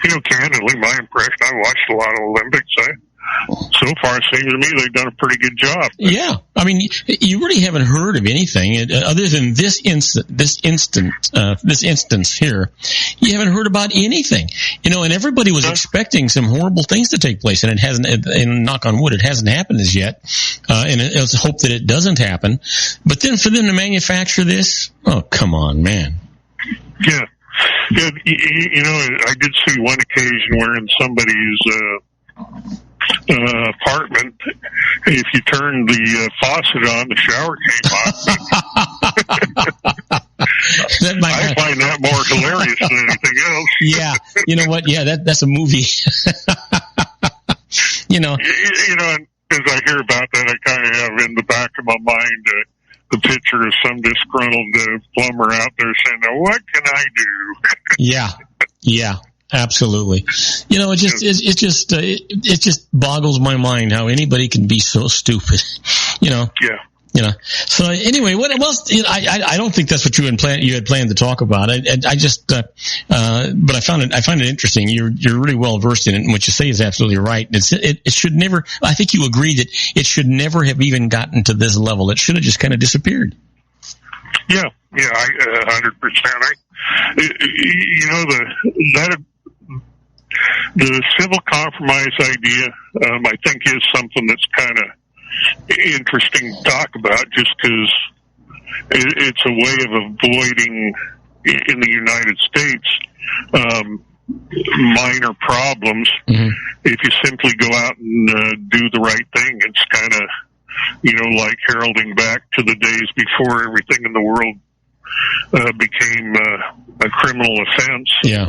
And candidly, my impression, I watched a lot of Olympics. So far, it seems to me they've done a pretty good job. Yeah, I mean, you really haven't heard of anything other than this instance here. You haven't heard about anything, and everybody was expecting some horrible things to take place, and it hasn't. And knock on wood, it hasn't happened as yet. And let's hope that it doesn't happen. But then for them to manufacture this, oh come on, man. Yeah. I did see one occasion where in somebody's apartment, if you turned the faucet on, the shower came on. I find that more hilarious than anything else. Yeah, you know what? Yeah, that's a movie. And as I hear about that, I kind of have in the back of my mind the picture of some disgruntled plumber out there saying, "Now, what can I do?" Yeah. Absolutely. It just boggles my mind how anybody can be so stupid, Yeah. So anyway, what else? I don't think that's what you had planned to talk about. But I find it interesting. You're really well versed in it, and what you say is absolutely right. It should never. I think you agree that it should never have even gotten to this level. It should have just kind of disappeared. Yeah, 100%. The civil compromise idea, I think, is something that's kind of interesting to talk about, just because it's a way of avoiding, in the United States, minor problems. Mm-hmm. If you simply go out and do the right thing, it's kind of, like heralding back to the days before everything in the world became a criminal offense. Yeah.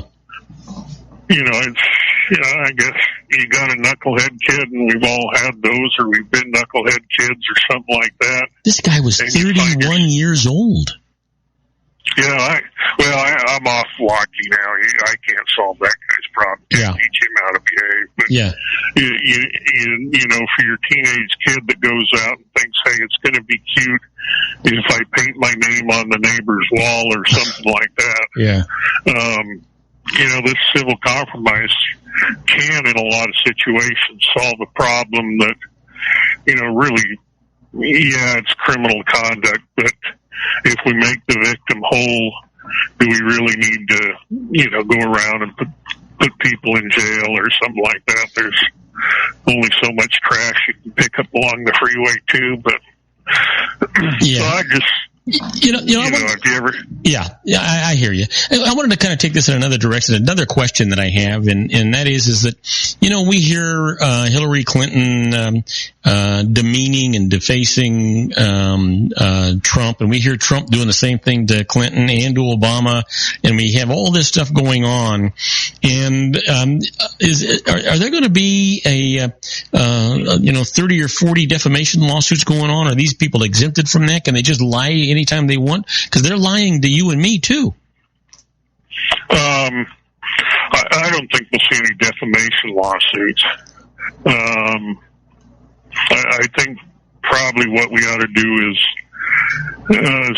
I guess you got a knucklehead kid, and we've all had those, or we've been knucklehead kids or something like that. This guy was 31 years old. Yeah, I'm off walking now. I can't solve that guy's problem. Can't teach him how to behave. But for your teenage kid that goes out and thinks, hey, it's going to be cute if I paint my name on the neighbor's wall or something like that. Yeah. This civil compromise can, in a lot of situations, solve a problem that, really, it's criminal conduct, but if we make the victim whole, do we really need to, go around and put people in jail or something like that. There's only so much trash you can pick up along the freeway too, but so I just, have you ever? Yeah, I hear you. I wanted to kind of take this in another direction. Another question that I have, and that is that, we hear Hillary Clinton demeaning and defacing Trump, and we hear Trump doing the same thing to Clinton and to Obama, and we have all this stuff going on. And are there going to be a 30 or 40 defamation lawsuits going on? Are these people exempted from that? Can they just lie anytime they want? Because they're lying to you and me too. I don't think we'll see any defamation lawsuits. I think probably what we ought to do is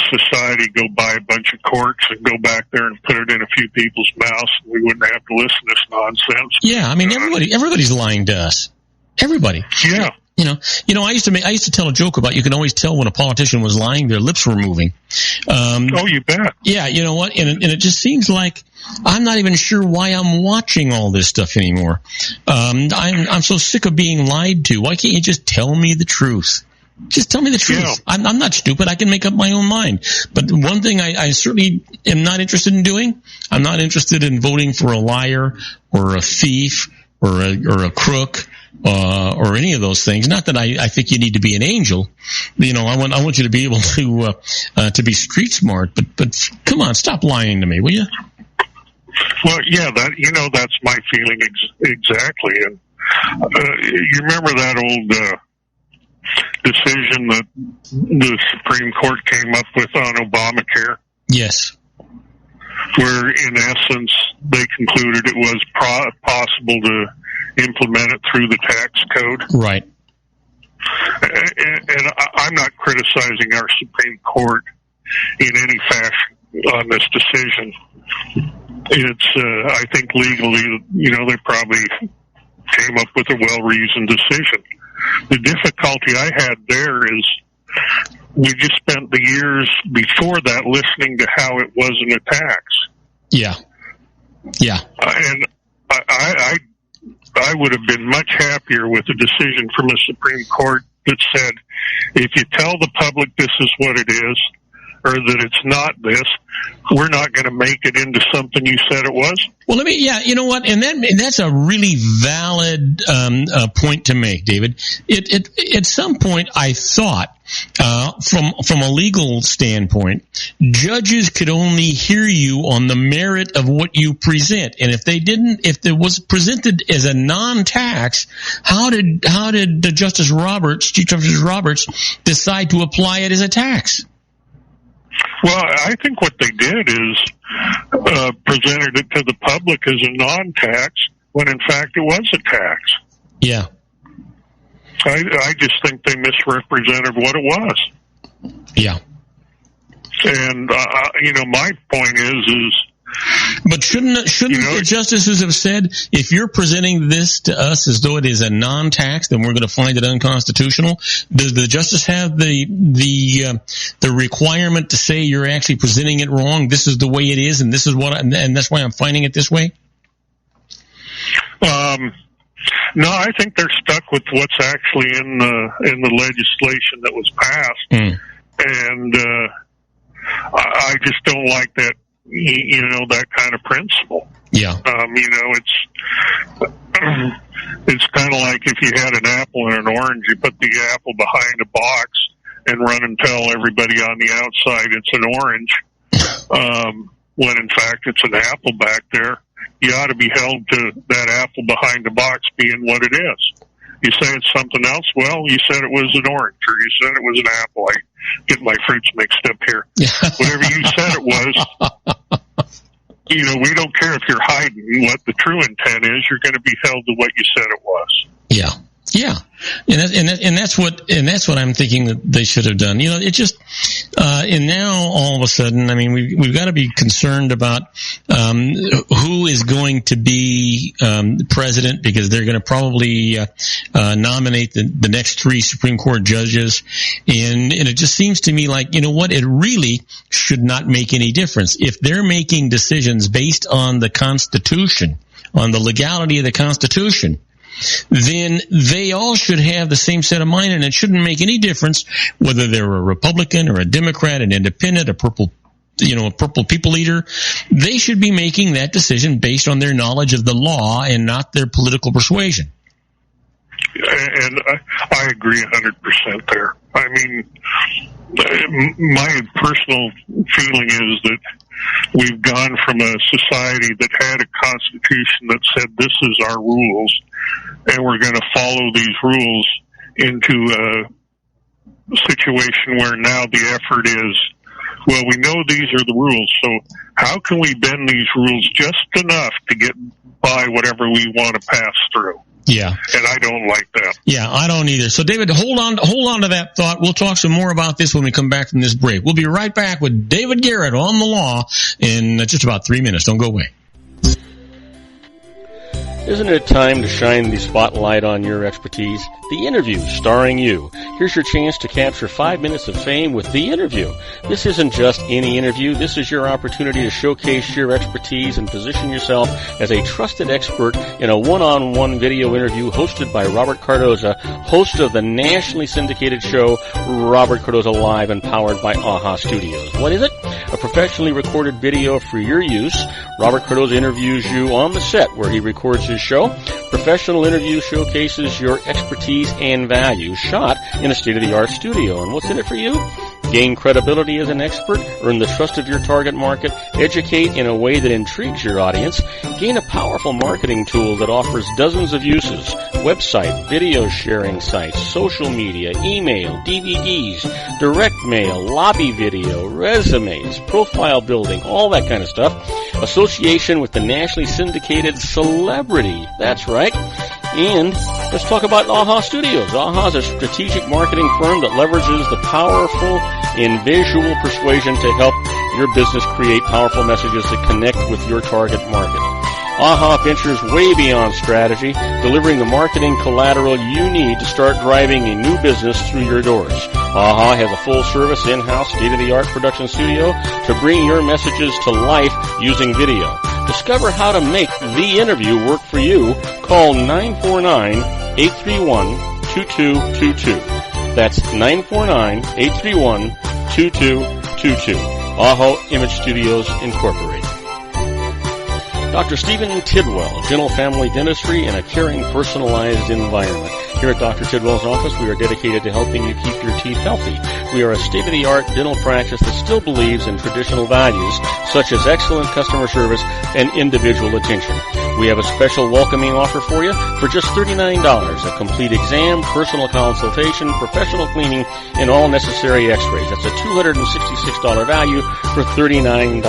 society go buy a bunch of corks and go back there and put it in a few people's mouths. We wouldn't have to listen to this nonsense. Yeah, I mean, everybody's lying to us. Everybody. Yeah. I used to tell a joke about you can always tell when a politician was lying; their lips were moving. Oh, you bet. Yeah, you know what? And it just seems like I'm not even sure why I'm watching all this stuff anymore. I'm so sick of being lied to. Why can't you just tell me the truth? Just tell me the truth. Yeah. I'm not stupid. I can make up my own mind. But one thing I certainly am not interested in doing, I'm not interested in voting for a liar or a thief or a crook. Or any of those things. Not that I think you need to be an angel. I want you to be able to be street smart. But come on, stop lying to me, will you? Well, yeah, that's my feeling exactly. And you remember that old decision that the Supreme Court came up with on Obamacare? Yes. Where, in essence, they concluded it was possible to implement it through the tax code. Right. And I'm not criticizing our Supreme Court in any fashion on this decision. It's, I think legally, they probably came up with a well-reasoned decision. The difficulty I had there is we just spent the years before that listening to how it wasn't a tax. Yeah. Yeah. And I would have been much happier with a decision from the Supreme Court that said, if you tell the public this is what it is, or that it's not this, we're not going to make it into something you said it was. Well, you know what? And that's a really valid point to make, David. At some point, I thought, from a legal standpoint, judges could only hear you on the merit of what you present. And if it was presented as a non-tax, how did Chief Justice Roberts decide to apply it as a tax? Well, I think what they did is presented it to the public as a non-tax when in fact it was a tax. Yeah. I just think they misrepresented what it was. Yeah. And, my point is but shouldn't the justices have said, if you're presenting this to us as though it is a non-tax, then we're going to find it unconstitutional? Does the justice have the requirement to say you're actually presenting it wrong? This is the way it is, and this is and that's why I'm finding it this way. No, I think they're stuck with what's actually in the legislation that was passed, and I just don't like that. That kind of principle. Yeah. It's kind of like if you had an apple and an orange, you put the apple behind a box and run and tell everybody on the outside it's an orange, when in fact it's an apple back there. You ought to be held to that apple behind the box being what it is. You say it's something else, well, you said it was an orange, or you said it was an apple. I get my fruits mixed up here. Whatever you said it was, we don't care if you're hiding what the true intent is. You're going to be held to what you said it was. Yeah. Yeah. And that's what I'm thinking that they should have done. It just, and now all of a sudden, I mean, we've got to be concerned about, who is going to be, president, because they're going to probably, nominate the next 3 Supreme Court judges. And it just seems to me like, it really should not make any difference. If they're making decisions based on the Constitution, on the legality of the Constitution, then they all should have the same set of mind, and it shouldn't make any difference whether they're a Republican or a Democrat, an independent, a purple people eater. They should be making that decision based on their knowledge of the law and not their political persuasion. And I agree 100% there. I mean, my personal feeling is that we've gone from a society that had a constitution that said this is our rules, and we're going to follow these rules, into a situation where now the effort is, well, we know these are the rules, so how can we bend these rules just enough to get by whatever we want to pass through? Yeah. And I don't like that. Yeah, I don't either. So, David, hold on to that thought. We'll talk some more about this when we come back from this break. We'll be right back with David Garrett on the law in just about 3 minutes. Don't go away. Isn't it time to shine the spotlight on your expertise? The Interview, starring you. Here's your chance to capture 5 minutes of fame with The Interview. This isn't just any interview. This is your opportunity to showcase your expertise and position yourself as a trusted expert in a one-on-one video interview hosted by Robert Cardoza, host of the nationally syndicated show Robert Cardoza Live and powered by AHA Studios. What is it? A professionally recorded video for your use. Robert Cardoza interviews you on the set where he records his show. Professional interview showcases your expertise and value, shot in a state-of-the-art studio. And what's in it for you? Gain credibility as an expert, earn the trust of your target market, educate in a way that intrigues your audience, gain a powerful marketing tool that offers dozens of uses, website, video sharing sites, social media, email, DVDs, direct mail, lobby video, resumes, profile building, all that kind of stuff. Association with the nationally syndicated celebrity. That's right. And let's talk about AHA Studios. AHA is a strategic marketing firm that leverages the powerful and visual persuasion to help your business create powerful messages that connect with your target market. AHA ventures way beyond strategy, delivering the marketing collateral you need to start driving a new business through your doors. AHA has a full-service, in-house, state-of-the-art production studio to bring your messages to life using video. Discover how to make The Interview work for you. Call 949-831-2222. That's 949-831-2222. AHA Image Studios Incorporated. Dr. Stephen Tidwell, Dental Family Dentistry in a caring, personalized environment. Here at Dr. Tidwell's office, we are dedicated to helping you keep your teeth healthy. We are a state-of-the-art dental practice that still believes in traditional values, such as excellent customer service and individual attention. We have a special welcoming offer for you for just $39, a complete exam, personal consultation, professional cleaning, and all necessary x-rays. That's a $266 value for $39.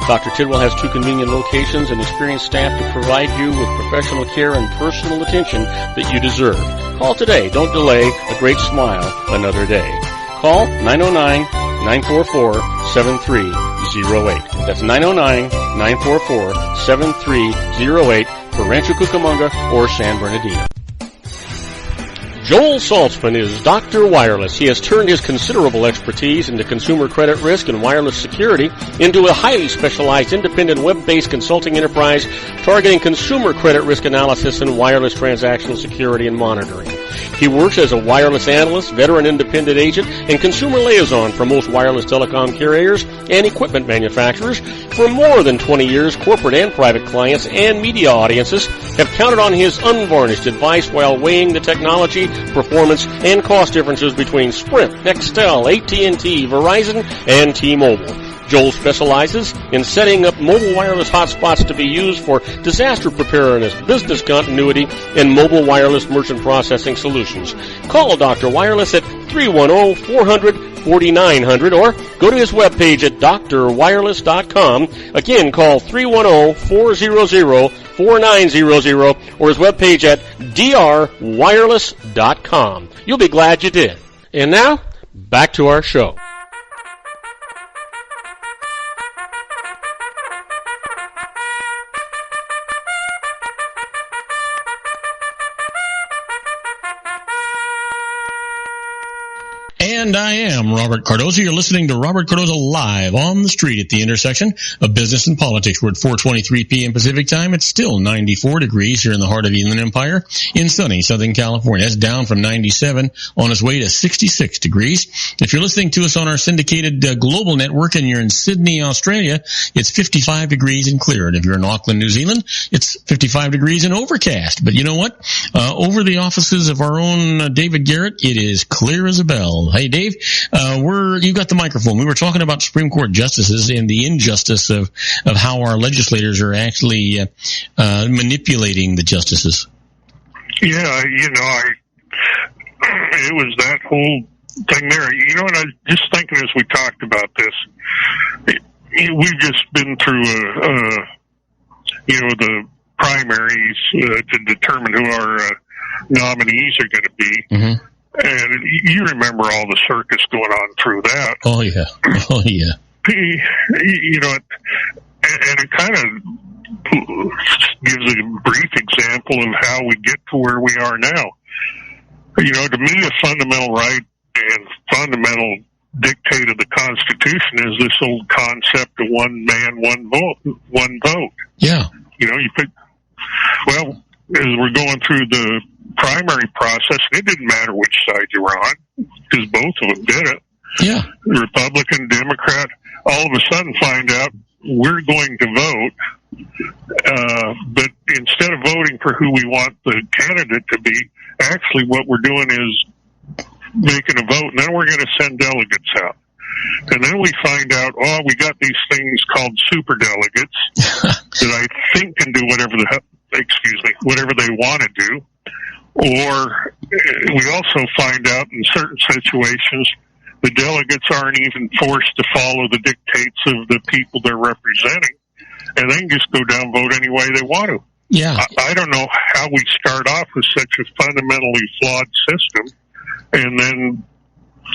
Dr. Tidwell has 2 convenient locations and experienced staff to provide you with professional care and personal attention that you deserve. Call today. Don't delay. A great smile another day. Call 909-944-7308. That's 909-944-7308 for Rancho Cucamonga or San Bernardino. Joel Saltzman is Dr. Wireless. He has turned his considerable expertise into consumer credit risk and wireless security into a highly specialized independent web-based consulting enterprise targeting consumer credit risk analysis and wireless transactional security and monitoring. He works as a wireless analyst, veteran independent agent, and consumer liaison for most wireless telecom carriers and equipment manufacturers. For more than 20 years, corporate and private clients and media audiences have counted on his unvarnished advice while weighing the technology, performance, and cost differences between Sprint, Nextel, AT&T, Verizon, and T-Mobile. Joel specializes in setting up mobile wireless hotspots to be used for disaster preparedness, business continuity, and mobile wireless merchant processing solutions. Call Dr. Wireless at 310-400-4900 or go to his webpage at drwireless.com. Again, call 310-400-4900 or his webpage at drwireless.com. You'll be glad you did. And now, back to our show. And I am Robert Cardoza. You're listening to Robert Cardoza live on the street at the intersection of business and politics. We're at 4:23 p.m. Pacific time. It's still 94 degrees here in the heart of the Inland Empire in sunny Southern California. That's down from 97 on its way to 66 degrees. If you're listening to us on our syndicated global network and you're in Sydney, Australia, it's 55 degrees and clear. And if you're in Auckland, New Zealand, it's 55 degrees and overcast. But you know what? Over the offices of our own David Garrett, it is clear as a bell. Hey, Dave, you got the microphone. We were talking about Supreme Court justices and the injustice of how our legislators are actually manipulating the justices. Yeah, it was that whole thing there. And I was just thinking as we talked about this, we've just been through the primaries to determine who our nominees are going to be. Mm-hmm. And you remember all the circus going on through that. Oh, yeah. And it kind of gives a brief example of how we get to where we are now. To me, a fundamental right and fundamental dictate of the Constitution is this old concept of one man, one vote. Yeah. As we're going through the primary process, it didn't matter which side you were on, because both of them did it. Yeah. Republican, Democrat, all of a sudden find out we're going to vote, but instead of voting for who we want the candidate to be, actually what we're doing is making a vote, and then we're going to send delegates out. And then we find out, we got these things called superdelegates that I think can do whatever they want to do. Or we also find out in certain situations the delegates aren't even forced to follow the dictates of the people they're representing, and they can just go down and vote any way they want to. Yeah. I don't know how we start off with such a fundamentally flawed system and then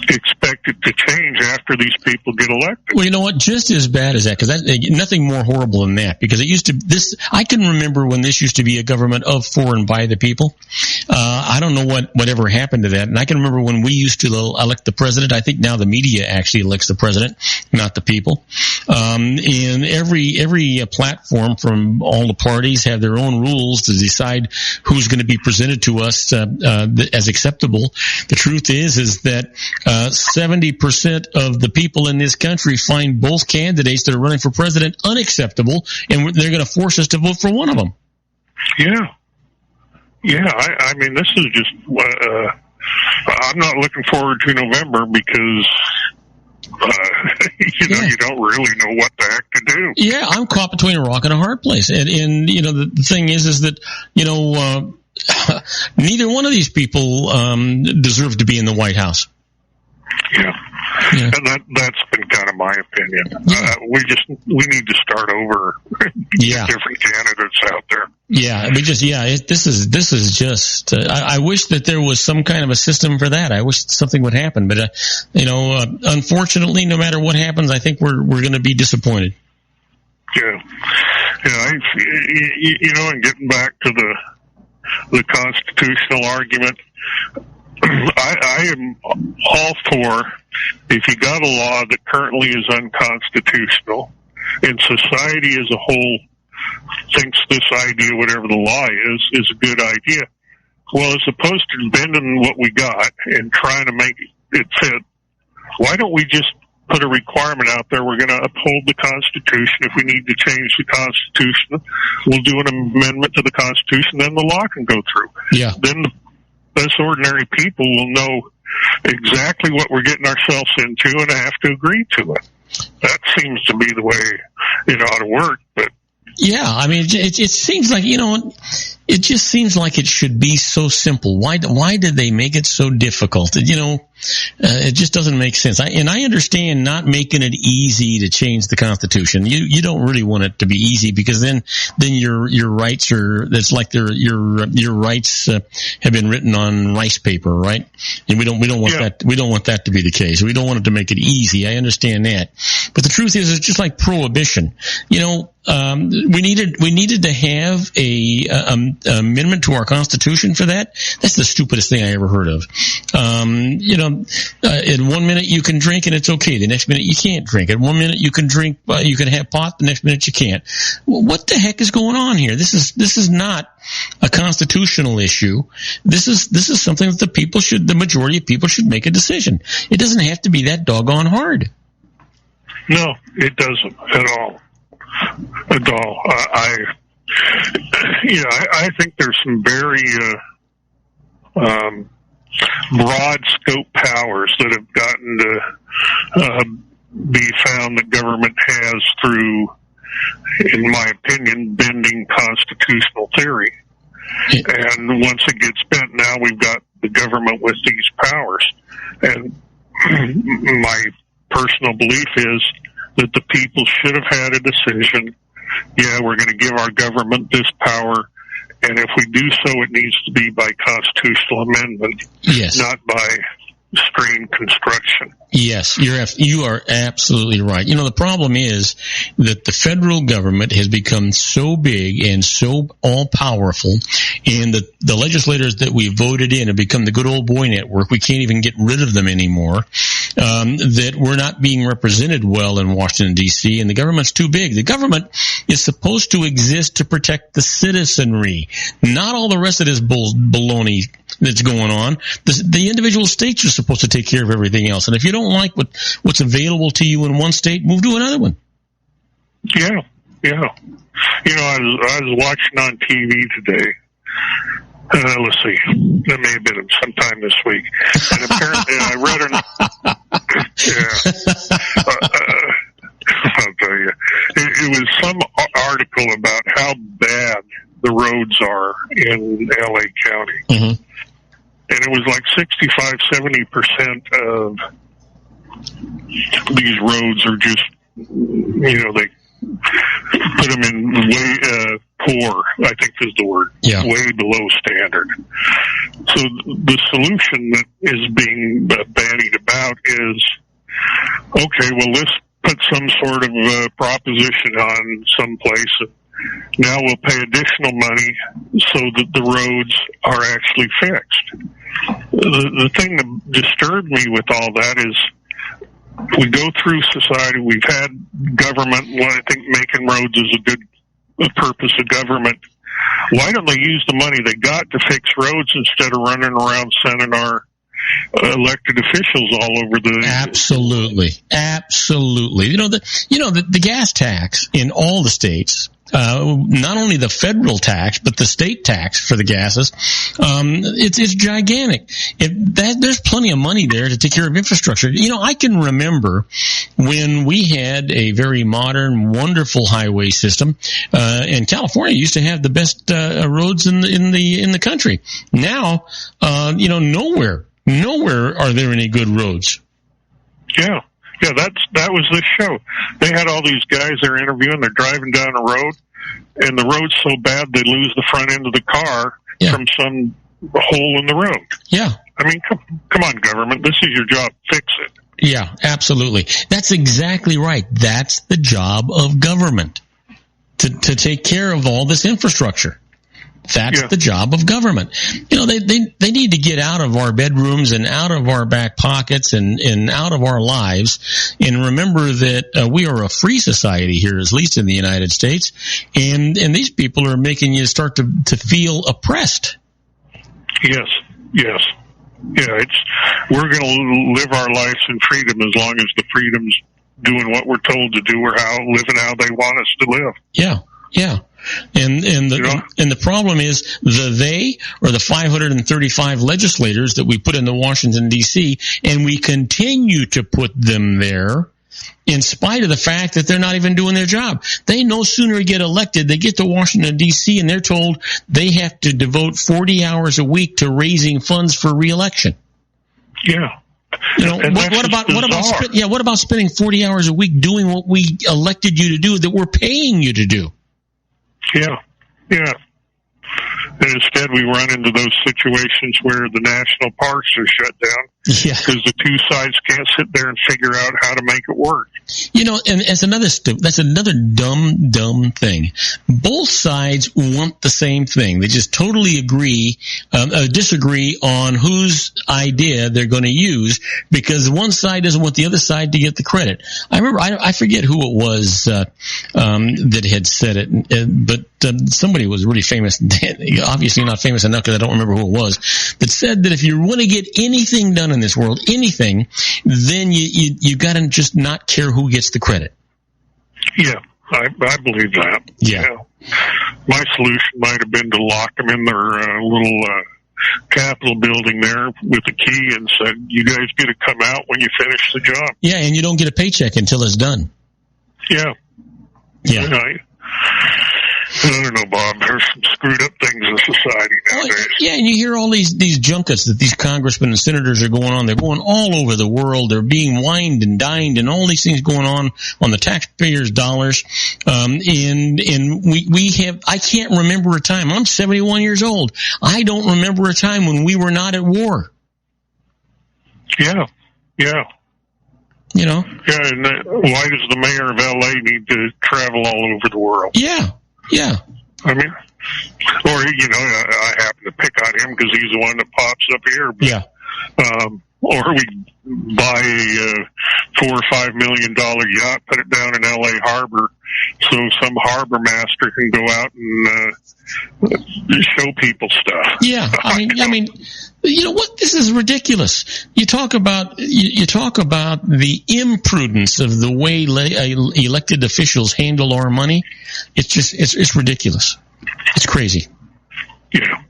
expect it to change after these people get elected. Well, you know what? Just as bad as that, because nothing more horrible than that. Because I can remember when this used to be a government of, for, and by the people. I don't know whatever happened to that. And I can remember when we used to elect the president. I think now the media actually elects the president, not the people. And every platform from all the parties have their own rules to decide who's going to be presented to us as acceptable. The truth is that 70% of the people in this country find both candidates that are running for president unacceptable, and they're going to force us to vote for one of them. Yeah. I mean, this is just. I'm not looking forward to November because you don't really know what the heck to do. Yeah, I'm caught between a rock and a hard place, and the thing is that neither one of these people deserve to be in the White House. Yeah. And that's been kind of my opinion. We need to start over. Different candidates out there. Yeah, this is just. I wish that there was some kind of a system for that. I wish something would happen, but unfortunately, no matter what happens, I think we're going to be disappointed. Yeah. And getting back to the constitutional argument. I am all for, if you got a law that currently is unconstitutional and society as a whole thinks this idea, whatever the law is a good idea, well, as opposed to bending what we got and trying to make it fit, why don't we just put a requirement out there? We're going to uphold the Constitution. If we need to change the Constitution, we'll do an amendment to the Constitution, then the law can go through. Yeah. Then us ordinary people will know exactly what we're getting ourselves into and have to agree to it. That seems to be the way it ought to work. But yeah, I mean, it seems like, it just seems like it should be so simple. Why did they make it so difficult? It just doesn't make sense. I understand not making it easy to change the Constitution. You don't really want it to be easy, because then your rights it's like your rights have been written on rice paper, right? And we don't want that to be the case. We don't want it to make it easy. I understand that. But the truth is, it's just like prohibition. We needed to have a amendment to our Constitution for that. That's the stupidest thing I ever heard of. In 1 minute you can drink and it's okay. The next minute you can't drink. In 1 minute you can drink, you can have pot. The next minute you can't. What the heck is going on here? This is not a constitutional issue. This is something that the majority of people should make a decision. It doesn't have to be that doggone hard. No, it doesn't at all. I think there's some very broad scope powers that have gotten to be found that government has through, in my opinion, bending constitutional theory. And once it gets bent, now we've got the government with these powers. And my personal belief is that the people should have had a decision. Yeah, we're going to give our government this power, and if we do so, it needs to be by constitutional amendment, yes, not by strain construction. Yes, you are absolutely right. The problem is that the federal government has become so big and so all-powerful, and the legislators that we voted in have become the good old boy network. We can't even get rid of them anymore, that we're not being represented well in Washington, D.C., and the government's too big. The government is supposed to exist to protect the citizenry, not all the rest of this baloney that's going on. The individual states are supposed to take care of everything else. And if you don't like what's available to you in one state, move to another one. Yeah. I was watching on TV today. Let's see. That may have been sometime this week. And apparently I read I'll tell you. It was some article about how bad the roads are in L.A. County. Mm-hmm. And it was like 65-70% of these roads are just, they put them in way poor, I think is the word, way below standard. So the solution that is being bandied about is, okay, well, let's put some sort of proposition on someplace. Now we'll pay additional money so that the roads are actually fixed. The thing that disturbed me with all that is we go through society. We've had government. Well, I think making roads is a good purpose of government. Why don't they use the money they got to fix roads instead of running around sending our elected officials all over the... Absolutely. The gas tax in all the states, not only the federal tax, but the state tax for the gases, it's gigantic. There's plenty of money there to take care of infrastructure. I can remember when we had a very modern, wonderful highway system, and California used to have the best roads in the country. Now, nowhere are there any good roads. Yeah, that was this show. They had all these guys they're interviewing. They're driving down a road, and the road's so bad they lose the front end of the car from some hole in the road. Yeah. I mean, come on, government. This is your job. Fix it. Yeah, absolutely. That's exactly right. That's the job of government, to take care of all this infrastructure. That's the job of government. They need to get out of our bedrooms and out of our back pockets and out of our lives, and remember that we are a free society here, at least in the United States, and these people are making you start to feel oppressed. Yes. Yeah, we're going to live our lives in freedom as long as the freedom's doing what we're told to do or living how they want us to live. Yeah. And the problem is they are the 535 legislators that we put into Washington, D.C., and we continue to put them there in spite of the fact that they're not even doing their job. They no sooner get elected, they get to Washington, D.C., and they're told they have to devote 40 hours a week to raising funds for re-election. Yeah. What about spending 40 hours a week doing what we elected you to do, that we're paying you to do? Yeah. And instead we run into those situations where the national parks are shut down Yeah. Because the two sides can't sit there and figure out how to make it work. You know, and that's another dumb thing. Both sides want the same thing. They just totally disagree on whose idea they're going to use, because one side doesn't want the other side to get the credit. I remember, I forget who it was that had said it, but somebody was really famous, obviously not famous enough because I don't remember who it was, that said that if you want to get anything done in this world, anything, then you got to just not care who gets the credit. Yeah, I believe that. Yeah. My solution might have been to lock them in their little Capitol building there with a key and said, you guys get to come out when you finish the job. Yeah, and you don't get a paycheck until it's done. Yeah. I don't know, Bob. There's some screwed up things in society nowadays. Yeah, and you hear all these junkets that these congressmen and senators are going on. They're going all over the world. They're being wined and dined and all these things going on the taxpayers' dollars. And we have, I can't remember a time. I'm 71 years old. I don't remember a time when we were not at war. Yeah. You know? Yeah, and why does the mayor of L.A. need to travel all over the world? Yeah. I mean, or, I happen to pick on him because he's the one that pops up here. But, yeah. Or we buy a $4 or $5 million yacht, put it down in L.A. Harbor, so some harbor master can go out and show people stuff. Yeah, I mean, you know what? This is ridiculous. You talk about the imprudence of the way elected officials handle our money. It's just it's ridiculous. It's crazy. Yeah.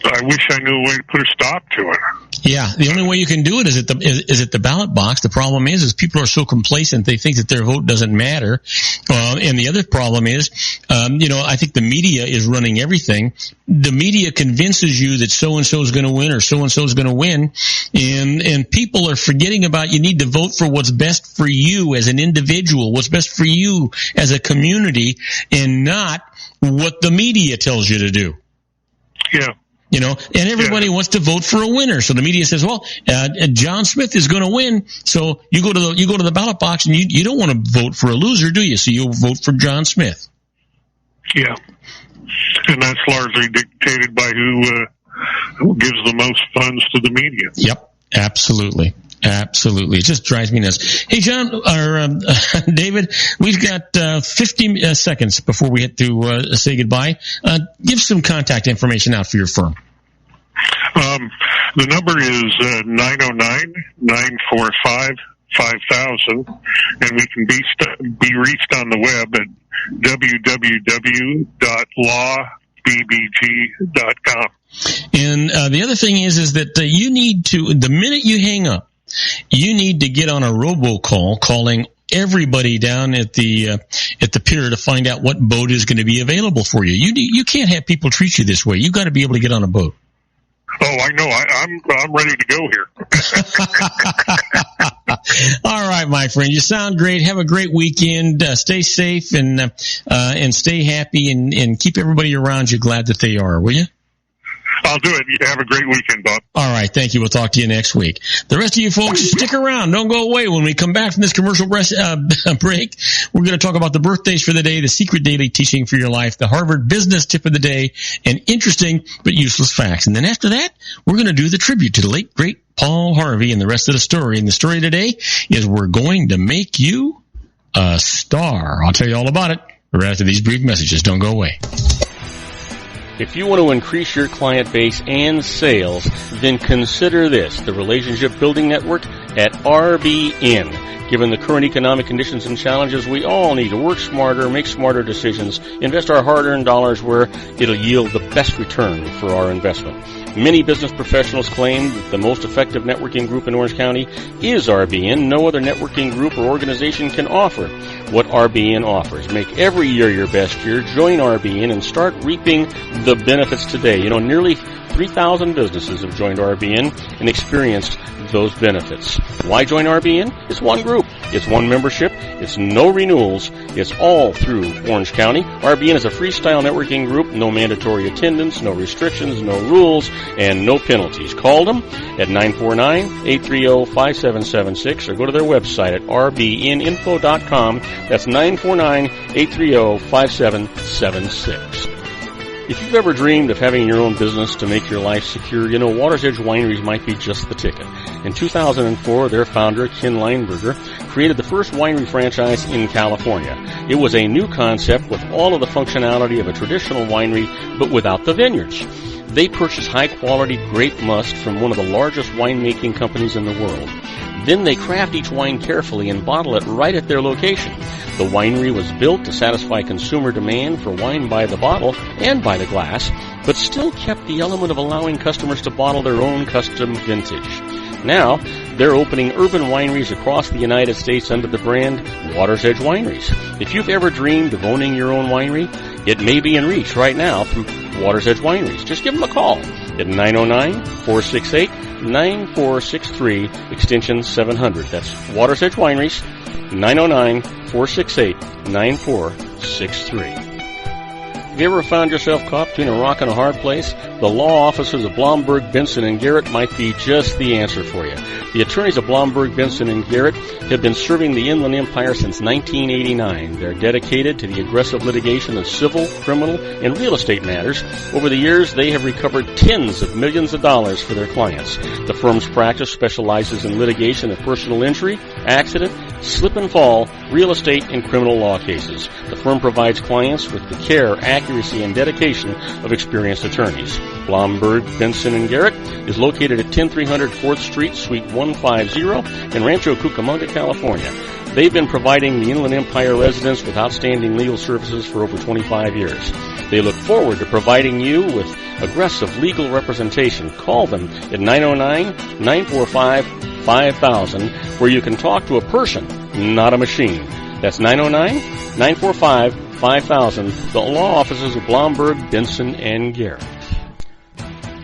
I wish I knew a way to put a stop to it. Yeah, the only way you can do it is at the ballot box. The problem is people are so complacent they think that their vote doesn't matter. And the other problem is, I think the media is running everything. The media convinces you that so and so is going to win or so and so is going to win, and people are forgetting about you need to vote for what's best for you as an individual, what's best for you as a community, and not what the media tells you to do. Yeah. And everybody wants to vote for a winner. So the media says, well, John Smith is going to win. So you go to the ballot box and you don't want to vote for a loser, do you? So you'll vote for John Smith. Yeah. And that's largely dictated by who gives the most funds to the media. Yep. Absolutely. It just drives me nuts. Hey, John, or David, we've got 50 seconds before we have to say goodbye. Give some contact information out for your firm. The number is 909-945-5000, and we can be reached on the web at www.lawbbg.com. And the other thing is that you need to, the minute you hang up, you need to get on a robocall calling everybody down at the pier to find out what boat is going to be available for you. You can't have people treat you this way. You've got to be able to get on a boat. Oh, I know. I'm ready to go here. All right, my friend. You sound great. Have a great weekend. Stay safe and stay happy and keep everybody around you glad that they are. Will you? I'll do it. Have a great weekend, Bob. All right. Thank you. We'll talk to you next week. The rest of you folks, stick around. Don't go away. When we come back from this commercial break, we're going to talk about the birthdays for the day, the secret daily teaching for your life, the Harvard business tip of the day, and interesting but useless facts. And then after that, we're going to do the tribute to the late, great Paul Harvey and the rest of the story. And the story today is we're going to make you a star. I'll tell you all about it right after these brief messages. Don't go away. If you want to increase your client base and sales, then consider this, the Relationship Building Network at RBN. Given the current economic conditions and challenges, we all need to work smarter, make smarter decisions, invest our hard-earned dollars where it'll yield the best return for our investment. Many business professionals claim that the most effective networking group in Orange County is RBN. No other networking group or organization can offer what RBN offers. Make every year your best year. Join RBN and start reaping the benefits today. Nearly 3,000 businesses have joined RBN and experienced those benefits. Why join RBN? It's one group. It's one membership. It's no renewals. It's all through Orange County. RBN is a freestyle networking group. No mandatory attendance, no restrictions, no rules, and no penalties. Call them at 949-830-5776 or go to their website at rbninfo.com. That's 949-830-5776. If you've ever dreamed of having your own business to make your life secure, you know Water's Edge Wineries might be just the ticket. In 2004, their founder, Ken Leinberger, created the first winery franchise in California. It was a new concept with all of the functionality of a traditional winery, but without the vineyards. They purchase high-quality grape must from one of the largest winemaking companies in the world. Then they craft each wine carefully and bottle it right at their location. The winery was built to satisfy consumer demand for wine by the bottle and by the glass, but still kept the element of allowing customers to bottle their own custom vintage. Now, they're opening urban wineries across the United States under the brand Water's Edge Wineries. If you've ever dreamed of owning your own winery, it may be in reach right now through Water's Edge Wineries. Just give them a call at 909-468-9463, extension 700. That's Water's Edge Wineries, 909-468-9463. Have you ever found yourself caught between a rock and a hard place? The law offices of Blomberg, Benson, and Garrett might be just the answer for you. The attorneys of Blomberg, Benson, and Garrett have been serving the Inland Empire since 1989. They're dedicated to the aggressive litigation of civil, criminal, and real estate matters. Over the years, they have recovered tens of millions of dollars for their clients. The firm's practice specializes in litigation of personal injury, accident, slip and fall, real estate, and criminal law cases. The firm provides clients with the care, accuracy, and dedication of experienced attorneys. Blomberg, Benson, and Garrett is located at 10300 4th Street, Suite 150 in Rancho Cucamonga, California. They've been providing the Inland Empire residents with outstanding legal services for over 25 years. They look forward to providing you with aggressive legal representation. Call them at 909-945-5000, where you can talk to a person, not a machine. That's 909-945-5000, the law offices of Blomberg, Benson, and Garrett.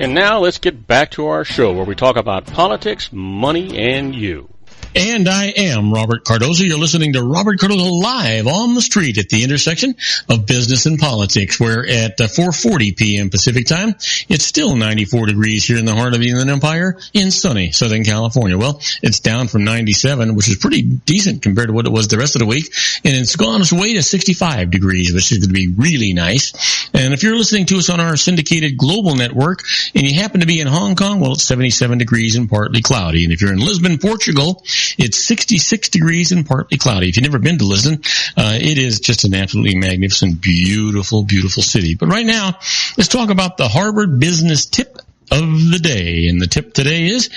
And now let's get back to our show where we talk about politics, money, and you. And I am Robert Cardoza. You're listening to Robert Cardoza live on the street at the intersection of business and politics, where at 4:40 p.m. Pacific time, it's still 94 degrees here in the heart of the Inland Empire in sunny Southern California. Well, it's down from 97, which is pretty decent compared to what it was the rest of the week, and it's gone its way to 65 degrees, which is going to be really nice. And if you're listening to us on our syndicated global network and you happen to be in Hong Kong, well, it's 77 degrees and partly cloudy. And if you're in Lisbon, Portugal, it's 66 degrees and partly cloudy. If you've never been to Lisbon, it is just an absolutely magnificent, beautiful, beautiful city. But right now, let's talk about the Harvard Business Tip of the day. And the tip today is,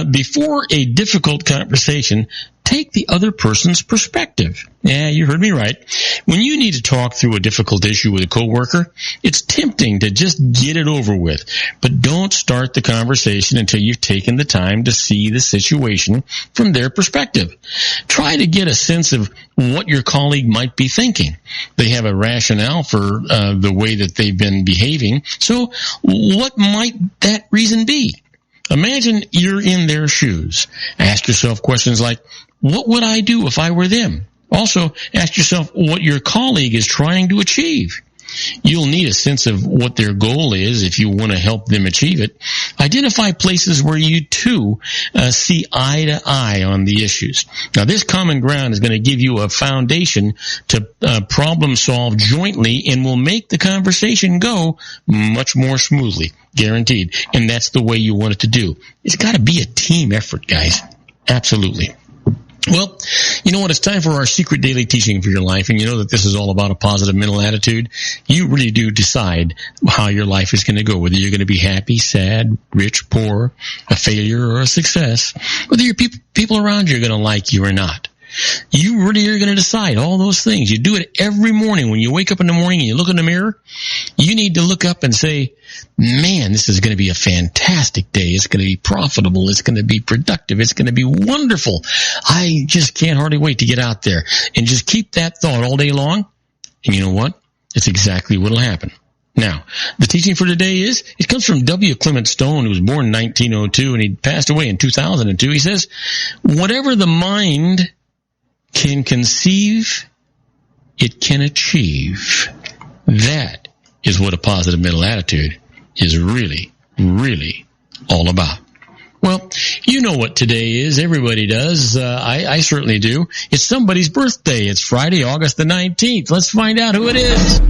before a difficult conversation, take the other person's perspective. Yeah, you heard me right. When you need to talk through a difficult issue with a coworker, it's tempting to just get it over with. But don't start the conversation until you've taken the time to see the situation from their perspective. Try to get a sense of what your colleague might be thinking. They have a rationale for the way that they've been behaving. So what might that reason be? Imagine you're in their shoes. Ask yourself questions like, what would I do if I were them? Also, ask yourself what your colleague is trying to achieve. You'll need a sense of what their goal is if you want to help them achieve it. Identify places where you too see eye to eye on the issues. Now, this common ground is going to give you a foundation to problem solve jointly and will make the conversation go much more smoothly, guaranteed. And that's the way you want it to do. It's got to be a team effort, guys. Absolutely. Well, you know what? It's time for our secret daily teaching for your life, and you know that this is all about a positive mental attitude. You really do decide how your life is going to go, whether you're going to be happy, sad, rich, poor, a failure, or a success, whether your people around you are going to like you or not. You really are going to decide all those things. You do it every morning. When you wake up in the morning and you look in the mirror, you need to look up and say, man, this is going to be a fantastic day. It's going to be profitable. It's going to be productive. It's going to be wonderful. I just can't hardly wait to get out there. And just keep that thought all day long. And you know what? It's exactly what will happen. Now, the teaching for today it comes from W. Clement Stone, who was born in 1902, and he passed away in 2002. He says, whatever the mind can conceive, it can achieve. That is what a positive mental attitude is really, really all about. Well, you know what today is. Everybody does. I certainly do. It's somebody's birthday. It's Friday, August the 19th. Let's find out who it is.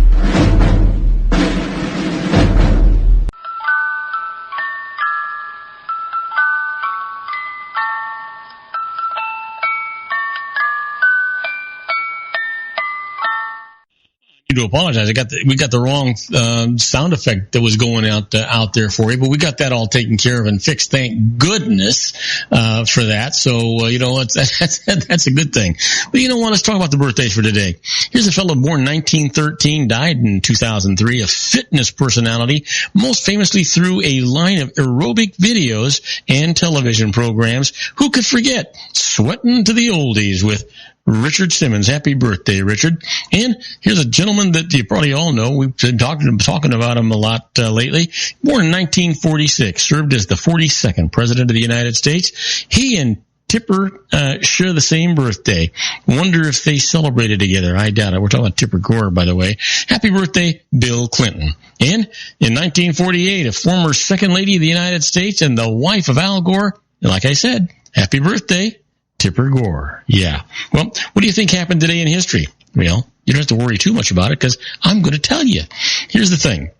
To apologize. We got the wrong sound effect that was going out there for you, but we got that all taken care of and fixed. Thank goodness for that. So that's a good thing. But you know what? Let's talk about the birthdays for today. Here's a fellow born in 1913, died in 2003, a fitness personality, most famously through a line of aerobic videos and television programs. Who could forget Sweating to the Oldies with Richard Simmons. Happy birthday, Richard. And here's a gentleman that you probably all know. We've been talking about him a lot lately. Born in 1946, served as the 42nd President of the United States. He and Tipper share the same birthday. Wonder if they celebrated together. I doubt it. We're talking about Tipper Gore, by the way. Happy birthday, Bill Clinton. And in 1948, a former Second Lady of the United States and the wife of Al Gore. Like I said, happy birthday, Tipper Gore. Yeah. Well, what do you think happened today in history? Well, you don't have to worry too much about it because I'm going to tell you. Here's the thing.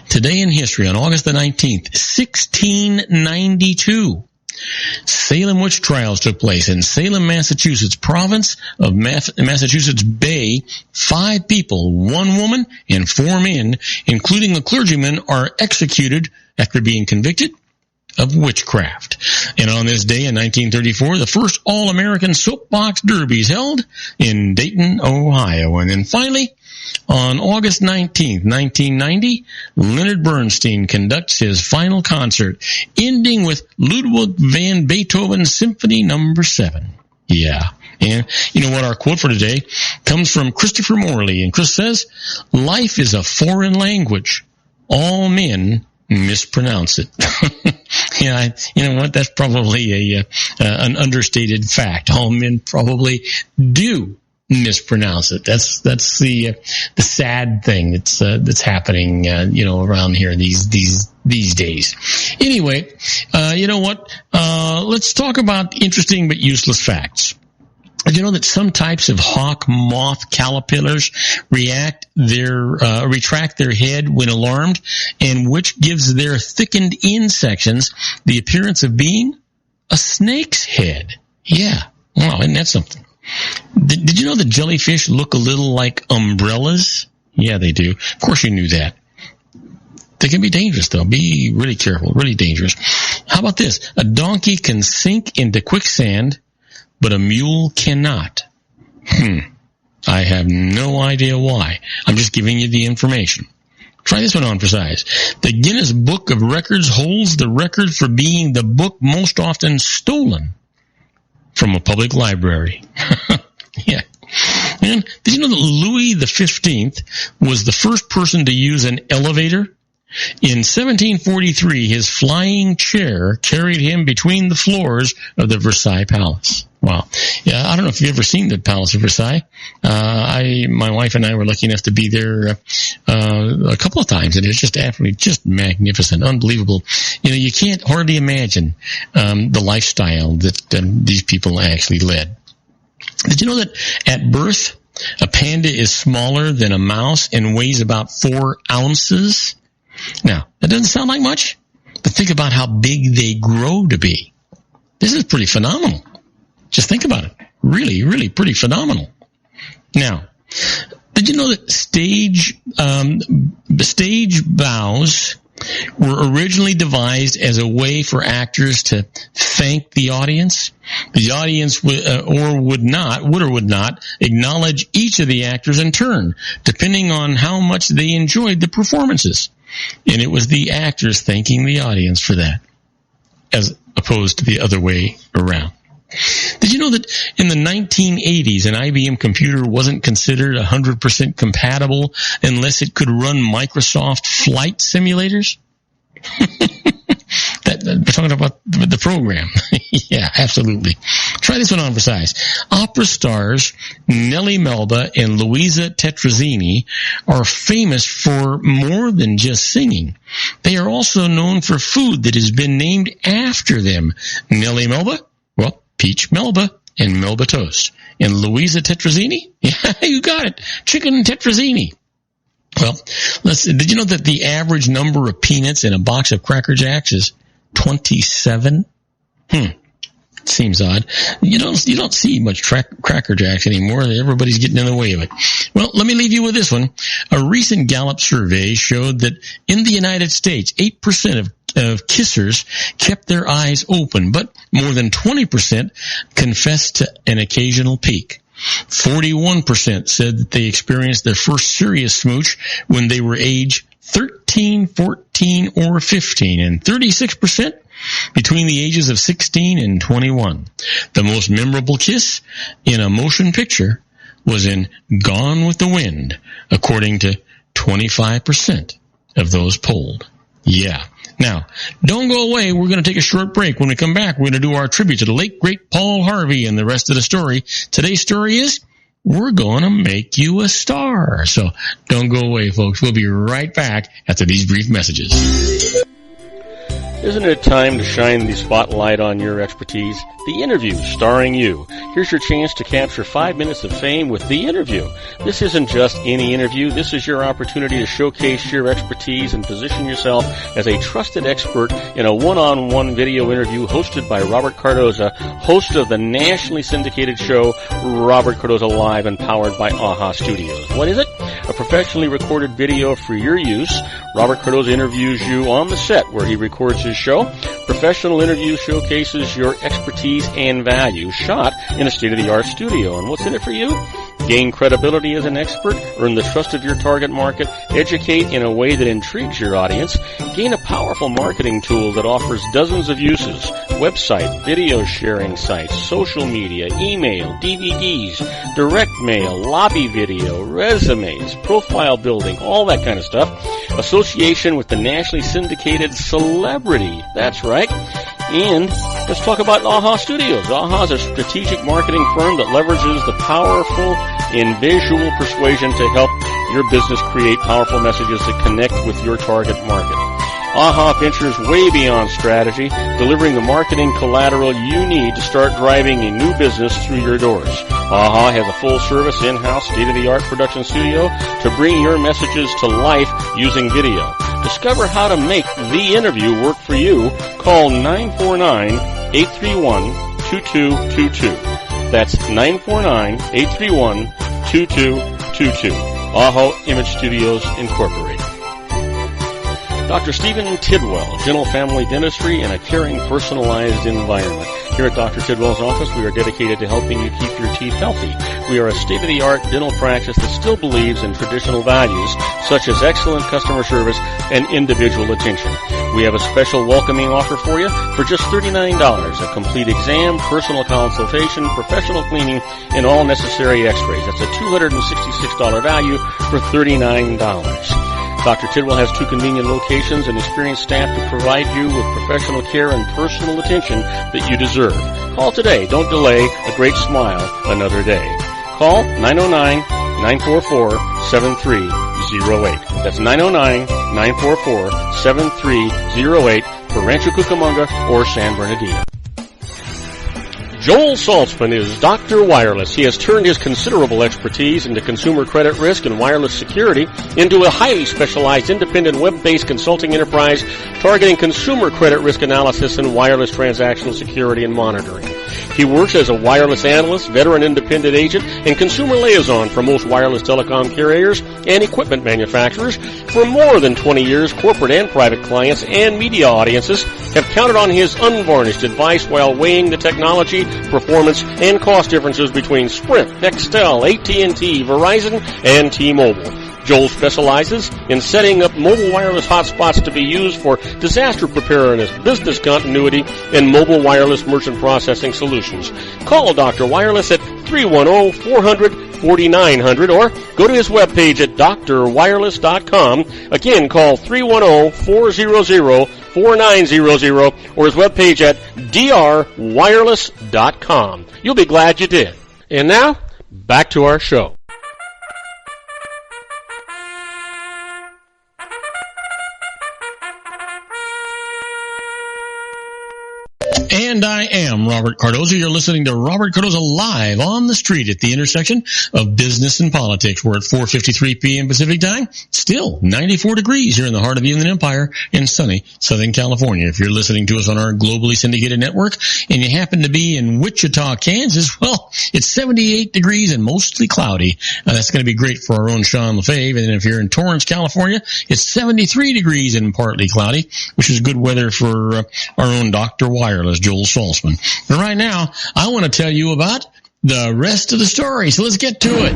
Today in history, on August the 19th, 1692, Salem witch trials took place in Salem, Massachusetts, province of Massachusetts Bay. 5 people, 1 woman, and 4 men, including a clergyman, are executed after being convicted of witchcraft. And on this day in 1934, the first All-American Soapbox Derby is held in Dayton, Ohio. And then finally, on August 19th, 1990, Leonard Bernstein conducts his final concert, ending with Ludwig van Beethoven's Symphony No. 7. Yeah. And you know what? Our quote for today comes from Christopher Morley. And Chris says, life is a foreign language. All men mispronounce it. Yeah, you know what? That's probably an understated fact. All men probably do mispronounce it. That's the sad thing that's happening around here these days. Anyway, you know what? Let's talk about interesting but useless facts. Did you know that some types of hawk moth caterpillars retract their head when alarmed, and which gives their thickened end sections the appearance of being a snake's head? Yeah. Wow, isn't that something? Did you know that jellyfish look a little like umbrellas? Yeah, they do. Of course you knew that. They can be dangerous, though. Be really careful. Really dangerous. How about this? A donkey can sink into quicksand, but a mule cannot. I have no idea why. I'm just giving you the information. Try this one on for size. The Guinness Book of Records holds the record for being the book most often stolen from a public library. Yeah. And did you know that Louis XV was the first person to use an elevator? In 1743, his flying chair carried him between the floors of the Versailles Palace. Wow. Yeah, I don't know if you've ever seen the Palace of Versailles. My wife and I were lucky enough to be there a couple of times, and it's just absolutely just magnificent, unbelievable. You know, you can't hardly imagine the lifestyle that these people actually led. Did you know that at birth, a panda is smaller than a mouse and weighs about 4 ounces? Now, that doesn't sound like much, but think about how big they grow to be. This is pretty phenomenal. Just think about it. Really, really pretty phenomenal. Now, did you know that stage bows were originally devised as a way for actors to thank the audience? The audience would or would not acknowledge each of the actors in turn, depending on how much they enjoyed the performances. And it was the actors thanking the audience for that, as opposed to the other way around. Did you know know that in the 1980s, an IBM computer wasn't considered 100% compatible unless it could run Microsoft flight simulators? We're talking about the program. Yeah, absolutely. Try this one on for size. Opera stars Nellie Melba and Louisa Tetrazzini are famous for more than just singing. They are also known for food that has been named after them. Nellie Melba? Well, Peach Melba and Melba toast. And Louisa Tetrazzini? Yeah, you got it. Chicken Tetrazzini. Well, did you know that the average number of peanuts in a box of Cracker Jacks is 27? Seems odd. You don't see much Cracker Jacks anymore. Everybody's getting in the way of it. Well, let me leave you with this one. A recent Gallup survey showed that in the United States, 8% of kissers kept their eyes open, but more than 20% confessed to an occasional peek. 41% said that they experienced their first serious smooch when they were age 13, 14, or 15, and 36% between the ages of 16 and 21. The most memorable kiss in a motion picture was in Gone with the Wind, according to 25% of those polled. Yeah. Now, don't go away. We're going to take a short break. When we come back, we're going to do our tribute to the late, great Paul Harvey and the rest of the story. Today's story is, we're going to make you a star. So don't go away, folks. We'll be right back after these brief messages. Isn't it time to shine the spotlight on your expertise? The Interview, starring you. Here's your chance to capture 5 minutes of fame with The Interview. This isn't just any interview. This is your opportunity to showcase your expertise and position yourself as a trusted expert in a one-on-one video interview hosted by Robert Cardoza, host of the nationally syndicated show Robert Cardoza Live and powered by AHA Studios. What is it? A professionally recorded video for your use. Robert Cardoza interviews you on the set where he records his show. Professional interview showcases your expertise and value, shot in a state-of-the-art studio. And what's in it for you? Gain credibility as an expert, earn the trust of your target market, educate in a way that intrigues your audience, gain a powerful marketing tool that offers dozens of uses, website, video sharing sites, social media, email, DVDs, direct mail, lobby video, resumes, profile building, all that kind of stuff. Association with the nationally syndicated celebrity. That's right. And let's talk about AHA Studios. AHA is a strategic marketing firm that leverages the powerful in visual persuasion to help your business create powerful messages that connect with your target market. AHA ventures way beyond strategy, delivering the marketing collateral you need to start driving a new business through your doors. AHA has a full-service, in-house, state-of-the-art production studio to bring your messages to life using video. Discover how to make The Interview work for you. Call 949-831-2222. That's 949-831-2222. AHA Image Studios, Incorporated. Dr. Stephen Tidwell, Gentle Family Dentistry in a caring, personalized environment. Here at Dr. Tidwell's office, we are dedicated to helping you keep your teeth healthy. We are a state-of-the-art dental practice that still believes in traditional values, such as excellent customer service and individual attention. We have a special welcoming offer for you for just $39, a complete exam, personal consultation, professional cleaning, and all necessary x-rays. That's a $266 value for $39. Dr. Tidwell has 2 convenient locations and experienced staff to provide you with professional care and personal attention that you deserve. Call today. Don't delay. A great smile another day. Call 909-944-7308. That's 909-944-7308 for Rancho Cucamonga or San Bernardino. Joel Saltzman is Dr. Wireless. He has turned his considerable expertise into consumer credit risk and wireless security into a highly specialized independent web-based consulting enterprise targeting consumer credit risk analysis and wireless transactional security and monitoring. He works as a wireless analyst, veteran independent agent, and consumer liaison for most wireless telecom carriers and equipment manufacturers. For more than 20 years, corporate and private clients and media audiences have counted on his unvarnished advice while weighing the technology, performance, and cost differences between Sprint, Nextel, AT&T, Verizon, and T-Mobile. Joel specializes in setting up mobile wireless hotspots to be used for disaster preparedness, business continuity, and mobile wireless merchant processing solutions. Call Dr. Wireless at 310-400-4900 or go to his webpage at drwireless.com. Again, call 310-400-4900 or his webpage at drwireless.com. You'll be glad you did. And now, back to our show. And I am Robert Cardoza. You're listening to Robert Cardoza live on the street at the intersection of business and politics. We're at 4:53 p.m. Pacific time. Still 94 degrees here in the heart of the Inland Empire in sunny Southern California. If you're listening to us on our globally syndicated network and you happen to be in Wichita, Kansas, well, it's 78 degrees and mostly cloudy. That's going to be great for our own Sean LaFave. And if you're in Torrance, California, it's 73 degrees and partly cloudy, which is good weather for our own Dr. Wireless, Joel Saltzman. But right now, I want to tell you about the rest of the story. So let's get to it.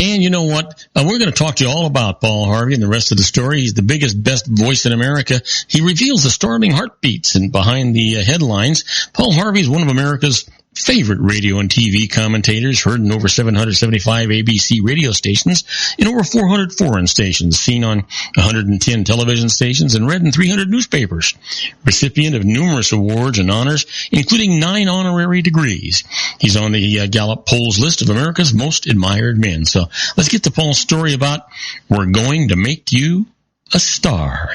And you know what? We're going to talk to you all about Paul Harvey and the rest of the story. He's the biggest, best voice in America. He reveals the startling heartbeats and behind the headlines. Paul Harvey is one of America's favorite radio and TV commentators, heard in over 775 ABC radio stations, in over 400 foreign stations, seen on 110 television stations, and read in 300 newspapers. Recipient of numerous awards and honors, including 9 honorary degrees. He's on the Gallup polls list of America's most admired men. So let's get to Paul's story about We're Going to Make You a Star.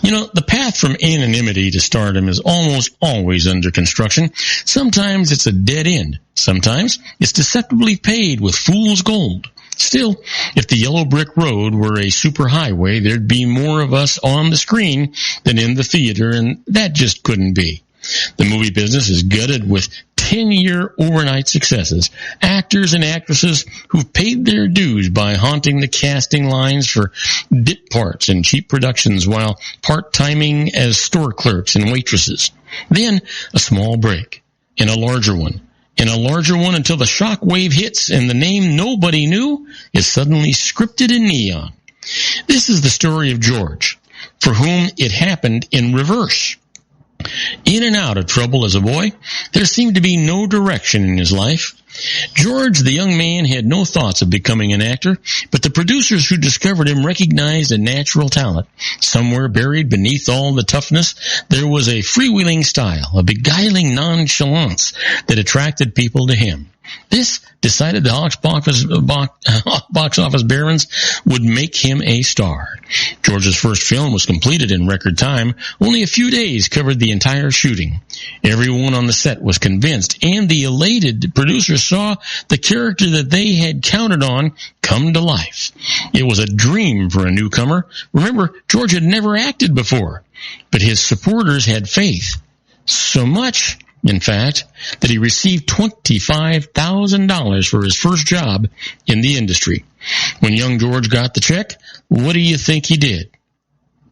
You know, the path from anonymity to stardom is almost always under construction. Sometimes it's a dead end. Sometimes it's deceptively paved with fool's gold. Still, if the yellow brick road were a superhighway, there'd be more of us on the screen than in the theater, and that just couldn't be. The movie business is gutted with 10-year overnight successes. Actors and actresses who've paid their dues by haunting the casting lines for bit parts and cheap productions while part-timing as store clerks and waitresses. Then a small break, and a larger one, and a larger one until the shock wave hits and the name nobody knew is suddenly scripted in neon. This is the story of George, for whom it happened in reverse. In and out of trouble as a boy, there seemed to be no direction in his life. George, the young man, had no thoughts of becoming an actor, but the producers who discovered him recognized a natural talent. Somewhere buried beneath all the toughness, there was a freewheeling style, a beguiling nonchalance that attracted people to him. This, decided the box office barons, would make him a star. George's first film was completed in record time. Only a few days covered the entire shooting. Everyone on the set was convinced, and the elated producers saw the character that they had counted on come to life. It was a dream for a newcomer. Remember, George had never acted before, but his supporters had faith. So much, in fact, that he received $25,000 for his first job in the industry. When young George got the check, what do you think he did?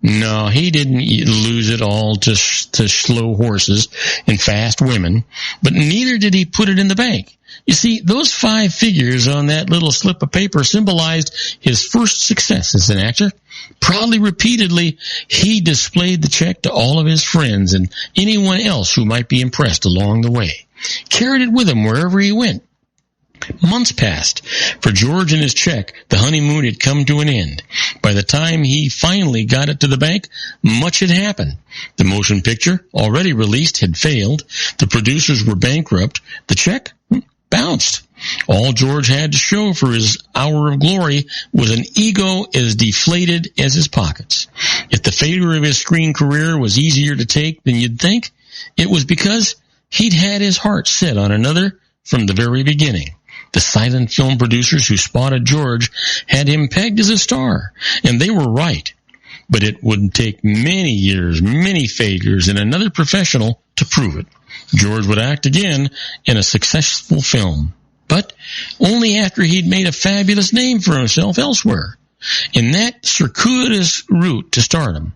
No, he didn't lose it all to slow horses and fast women, but neither did he put it in the bank. You see, those 5 figures on that little slip of paper symbolized his first success as an actor. Proudly, repeatedly, he displayed the check to all of his friends and anyone else who might be impressed along the way. Carried it with him wherever he went. Months passed. For George and his check, the honeymoon had come to an end. By the time he finally got it to the bank, much had happened. The motion picture, already released, had failed. The producers were bankrupt. The check bounced. All George had to show for his hour of glory was an ego as deflated as his pockets. If the failure of his screen career was easier to take than you'd think, it was because he'd had his heart set on another from the very beginning. The silent film producers who spotted George had him pegged as a star, and they were right. But it would take many years, many failures, and another professional to prove it. George would act again in a successful film. but only after he'd made a fabulous name for himself elsewhere. In that circuitous route to stardom,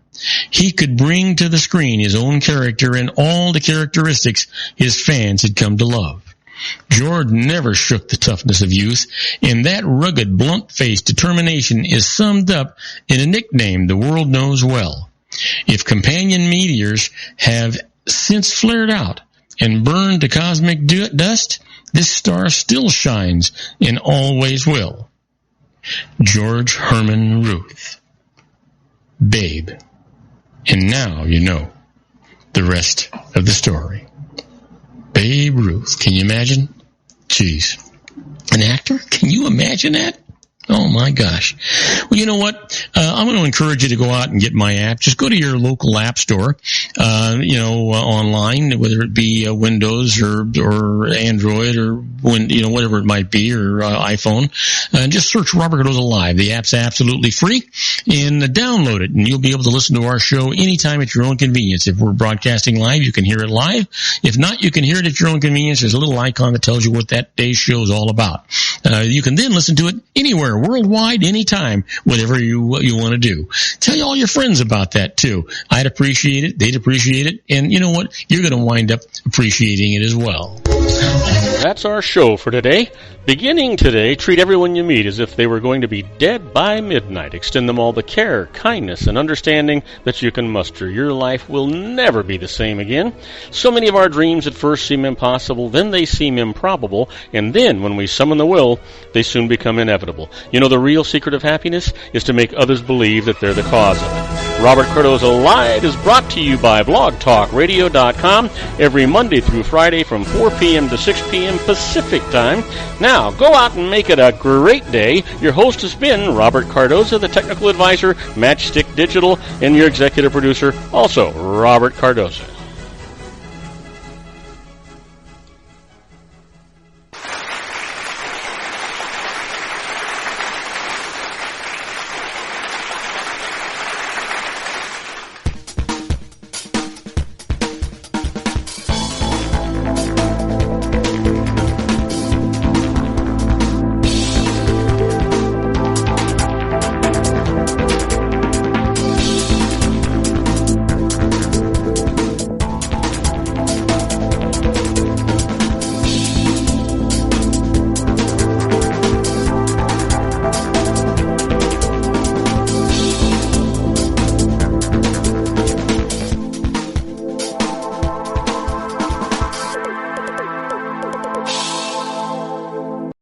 he could bring to the screen his own character and all the characteristics his fans had come to love. George never shook the toughness of youth, and that rugged, blunt-faced determination is summed up in a nickname the world knows well. If companion meteors have since flared out and burned to cosmic dust, this star still shines and always will. George Herman Ruth. Babe. And now you know the rest of the story. Babe Ruth. Can you imagine? Jeez. An actor? Can you imagine that? Oh, my gosh. Well, you know what? I'm going to encourage you to go out and get my app. Just go to your local app store, online, whether it be Windows or Android or whatever it might be, or iPhone. And just search Robert Cardoza Live. The app's absolutely free, and download it, and you'll be able to listen to our show anytime at your own convenience. If we're broadcasting live, you can hear it live. If not, you can hear it at your own convenience. There's a little icon that tells you what that day's show is all about. You can then listen to it anywhere, worldwide, anytime, whatever you want to do. Tell all your friends about that too. I'd appreciate it. They'd appreciate it. And you know what? You're going to wind up appreciating it as well. That's our show for today. Beginning today, treat everyone you meet as if they were going to be dead by midnight. Extend them all the care, kindness, and understanding that you can muster. Your life will never be the same again. So many of our dreams at first seem impossible, then they seem improbable, and then when we summon the will, they soon become inevitable. You know, the real secret of happiness is to make others believe that they're the cause of it. Robert Cardoza Live is brought to you by blogtalkradio.com every Monday through Friday from 4 p.m. to 6 p.m. Pacific Time. Now, go out and make it a great day. Your host has been Robert Cardoza, the technical advisor, Matchstick Digital, and your executive producer, also Robert Cardoza.